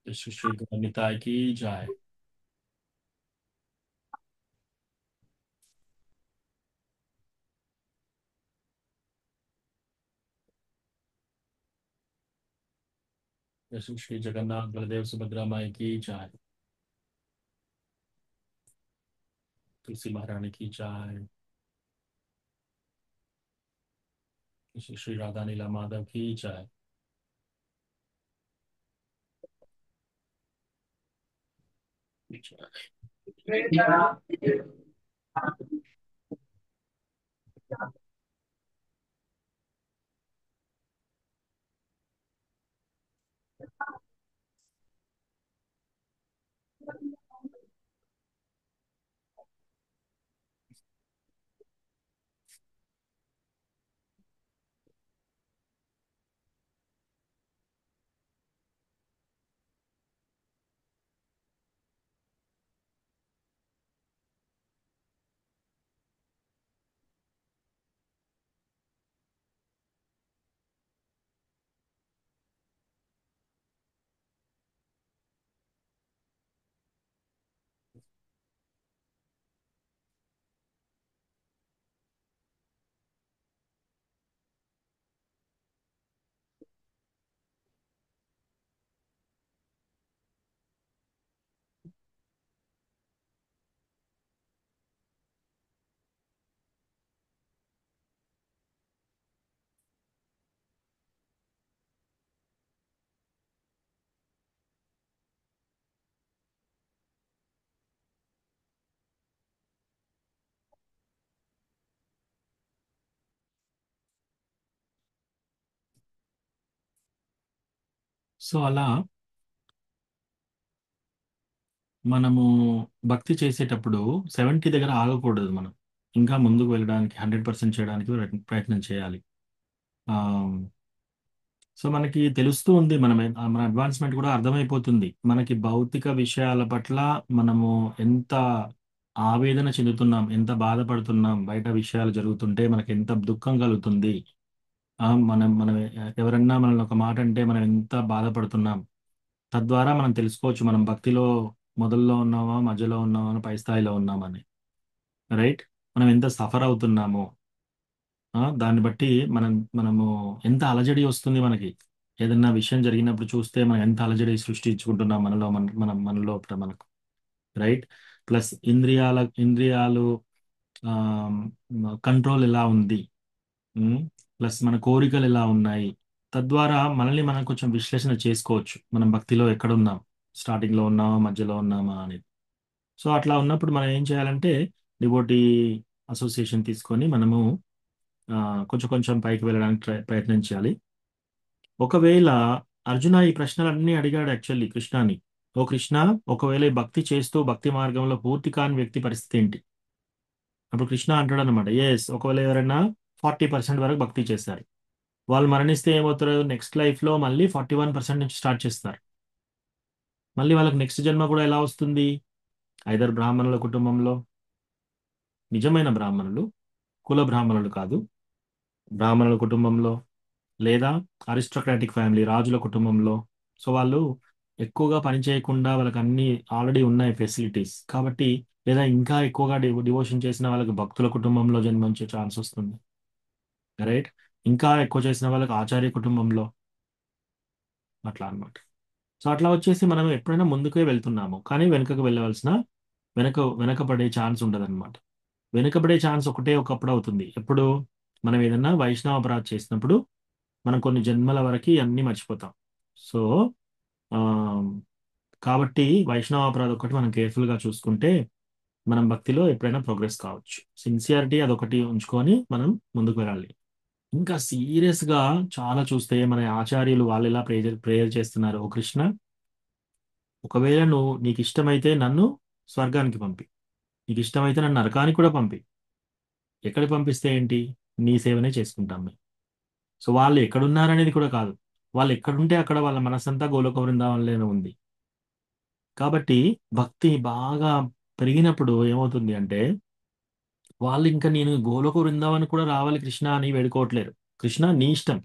[SPEAKER 1] శ్రీ గణితాయ్ కి జై. శ్రీ జగన్నాథ్ బలదేవ్ సుభద్రా మాయి की जय. तुलसी महारानी की जय. श्री राधा नीला माधव की जय. సో అలా మనము భక్తి చేసేటప్పుడు 70 దగ్గర ఆగకూడదు. మనం ఇంకా ముందుకు వెళ్ళడానికి 100% చేయడానికి ప్రయత్నం చేయాలి. ఆ, సో మనకి తెలుస్తూ ఉంది, మన అడ్వాన్స్మెంట్ కూడా అర్థమైపోతుంది. మనకి భౌతిక విషయాల పట్ల మనము ఎంత ఆవేదన చెందుతున్నాం, ఎంత బాధపడుతున్నాం, బయట విషయాలు జరుగుతుంటే మనకి ఎంత దుఃఖం కలుగుతుంది. మనం మనం ఎవరన్నా మనల్ని ఒక మాట అంటే మనం ఎంత బాధపడుతున్నాం. తద్వారా మనం తెలుసుకోవచ్చు మనం భక్తిలో మొదల్లో ఉన్నామా, మధ్యలో ఉన్నామా, పై స్థాయిలో ఉన్నామని. రైట్? మనం ఎంత సఫర్ అవుతున్నామో దాన్ని బట్టి మనము ఎంత అలజడి వస్తుంది మనకి. ఏదన్నా విషయం జరిగినప్పుడు చూస్తే మనం ఎంత అలజడి సృష్టించుకుంటున్నాం మనలో, మన లోపల మనకు. రైట్? ప్లస్ ఇంద్రియాలు కంట్రోల్ ఎలా ఉంది, ప్లస్ మన కోరికలు ఎలా ఉన్నాయి. తద్వారా మనల్ని మనం కొంచెం విశ్లేషణ చేసుకోవచ్చు. మనం భక్తిలో ఎక్కడున్నాం, స్టార్టింగ్లో ఉన్నామా, మధ్యలో ఉన్నామా అనేది. సో అట్లా ఉన్నప్పుడు మనం ఏం చేయాలంటే డివోటీ అసోసియేషన్ తీసుకొని మనము కొంచెం కొంచెం పైకి వెళ్ళడానికి ప్రయత్నం చేయాలి. ఒకవేళ అర్జున ఈ ప్రశ్నలన్నీ అడిగాడు యాక్చువల్లీ కృష్ణాని. ఓ కృష్ణ, ఒకవేళ ఈ భక్తి చేస్తూ భక్తి మార్గంలో పూర్తి కాని వ్యక్తి పరిస్థితి ఏంటి? అప్పుడు కృష్ణ అంటాడు అనమాట, ఎస్, ఒకవేళ ఎవరైనా 40% వరకు భక్తి చేస్తారు, వాళ్ళు మరణిస్తే ఏమవుతారు, నెక్స్ట్ లైఫ్లో మళ్ళీ 41% నుంచి స్టార్ట్ చేస్తారు. మళ్ళీ వాళ్ళకి నెక్స్ట్ జన్మ కూడా ఎలా వస్తుంది? ఐదర్ బ్రాహ్మణుల కుటుంబంలో, నిజమైన బ్రాహ్మణులు, కుల బ్రాహ్మణులు కాదు, బ్రాహ్మణుల కుటుంబంలో, లేదా అరిస్టోక్రాటిక్ ఫ్యామిలీ, రాజుల కుటుంబంలో. సో వాళ్ళు ఎక్కువగా పని చేయకుండా వాళ్ళకి అన్ని ఆల్రెడీ ఉన్నాయి ఫెసిలిటీస్ కాబట్టి, లేదా ఇంకా ఎక్కువగా డివోషన్ చేసిన వాళ్ళకి భక్తుల కుటుంబంలో జన్మించే ఛాన్స్ వస్తుంది. రైట్? ఇంకా ఎక్కువ చేసిన వాళ్ళకి ఆచార్య కుటుంబంలో, అట్లా అన్నమాట. సో అట్లా వచ్చేసి మనం ఎప్పుడైనా ముందుకే వెళ్తున్నాము, కానీ వెనుకకు వెళ్ళవలసిన వెనకబడే ఛాన్స్ ఉండదన్నమాట. వెనుకబడే ఛాన్స్ ఒకప్పుడు అవుతుంది. ఎప్పుడు మనం ఏదన్నా వైష్ణవ అపరాధ చేసినప్పుడు మనం కొన్ని జన్మల వరకు అన్నీ మర్చిపోతాం. సో ఆ, కాబట్టి వైష్ణవ అపరాధం ఒకటి మనం కేర్ఫుల్గా చూసుకుంటే మనం భక్తిలో ఎప్పుడైనా ప్రోగ్రెస్ కావచ్చు. సిన్సియారిటీ అదొకటి ఉంచుకొని మనం ముందుకు వెళ్ళాలి. ఇంకా సీరియస్గా చాలా చూస్తే మన ఆచార్యులు వాళ్ళు ఎలా ప్రేయర్ చేస్తున్నారు, ఓ కృష్ణ, ఒకవేళ నీకు ఇష్టమైతే నన్ను స్వర్గానికి పంపి, నీకు ఇష్టమైతే నన్ను నరకానికి కూడా పంపి. ఎక్కడికి పంపిస్తే ఏంటి, నీ సేవనే చేసుకుంటాం మేము. సో వాళ్ళు ఎక్కడున్నారనేది కూడా కాదు, వాళ్ళు ఎక్కడుంటే అక్కడ వాళ్ళ మనసంతా గోలోక బృందావనంలోనే ఉంది. కాబట్టి భక్తి బాగా పెరిగినప్పుడు ఏమవుతుంది అంటే వాళ్ళు ఇంకా నేను గోలోక బృందావనం కూడా రావాలి కృష్ణ అని వేడుకోవట్లేరు. కృష్ణ నీ ఇష్టం,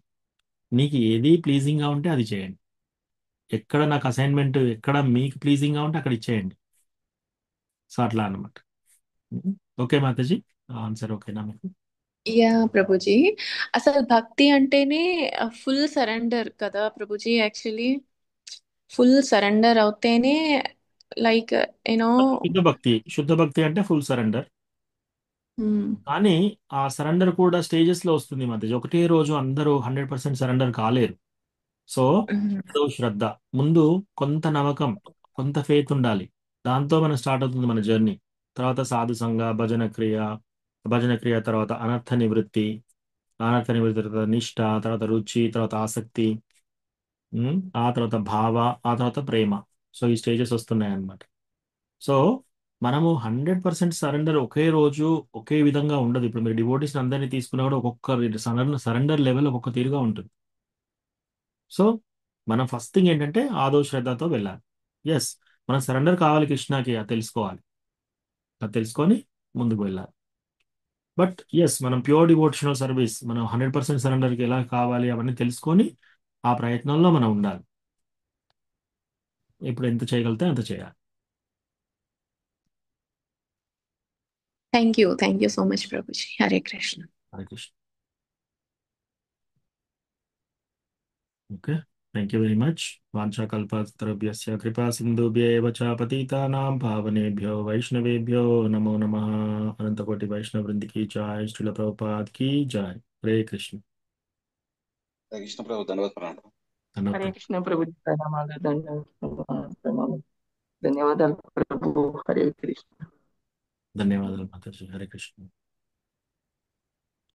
[SPEAKER 1] నీకు ఏది ప్లీజింగ్గా ఉంటే అది చేయండి, ఎక్కడ నాకు అసైన్మెంట్ ఎక్కడ మీకు ప్లీజింగ్గా ఉంటే అక్కడ ఇచ్చేయండి. సో అట్లా అనమాట. ఓకే మాతాజీ, ఆన్సర్ ఓకేనా మీకు?
[SPEAKER 8] యా ప్రభుజీ, అసలు భక్తి అంటేనే ఫుల్ సరెండర్ కదా ప్రభుజీ. యాక్చువల్లీ ఫుల్ సరెండర్ అవుతేనే లైక్ యూనో.
[SPEAKER 1] శుద్ధ భక్తి అంటే ఫుల్ సరెండర్. కానీ ఆ సరెండర్ కూడా స్టేజెస్ లో వస్తుంది మాతాజీ. ఒకటే రోజు అందరూ 100% సరెండర్ కాలేరు. సో ఏదో శ్రద్ధ, ముందు కొంత నమ్మకం, కొంత ఫెయిత్ ఉండాలి. దాంతో మనం స్టార్ట్ అవుతుంది మన జర్నీ. తర్వాత సాధు సంఘ, భజన క్రియ తర్వాత అనర్థ నివృత్తి, తర్వాత నిష్ఠ, తర్వాత రుచి, తర్వాత ఆసక్తి, ఆ తర్వాత భావ, ఆ తర్వాత ప్రేమ. సో ఈ స్టేజెస్ వస్తున్నాయి అన్నమాట. సో మనము 100% సరెండర్ ఒకే రోజు ఒకే విధంగా ఉండదు. ఇప్పుడు మీరు డివోటీస్ అందరినీ తీసుకున్నా కూడా ఒక్కొక్క సరెండర్ లెవెల్ ఒక్కొక్క తీరుగా ఉంటుంది. సో మనం ఫస్ట్ థింగ్ ఏంటంటే ఆదో శ్రద్ధతో వెళ్ళాలి. ఎస్, మనం సరెండర్ కావాలి కృష్ణకి, అది తెలుసుకోవాలి, అది తెలుసుకొని ముందుకు వెళ్ళాలి. బట్ ఎస్, మనం ప్యూర్ డివోషనల్ సర్వీస్, మనం 100% సరెండర్కి ఎలా కావాలి అవన్నీ తెలుసుకొని ఆ ప్రయత్నంలో మనం ఉండాలి. ఇప్పుడు ఎంత చేయగలిగితే అంత చేయాలి.
[SPEAKER 8] థ్యాంక్ యూ సో మచ్ ప్రభుజీ. Hare Krishna.
[SPEAKER 1] Hare Krishna. Okay, thank you very much. వాంఛాకల్పతరుభ్యస్య కృపా సింధుభ్యేవ చ పతితానాం పావనేభ్యో వైష్ణవేభ్యో నమో నమః. అనంతకోటి వైష్ణవ వృందికి జై, శ్రీల ప్రభుపాద్ की जय. హరే కృష్ణ.
[SPEAKER 9] హరే కృష్ణ ప్రభు, ధన్యవాద ప్రణామం.
[SPEAKER 6] హరే కృష్ణ ప్రభు, ప్రణామాలు, ప్రణామాలు, ధన్యవాదాలు ప్రభు. హరే కృష్ణ.
[SPEAKER 1] ధన్యవాదాలు మాతాజీ. హరే కృష్ణ.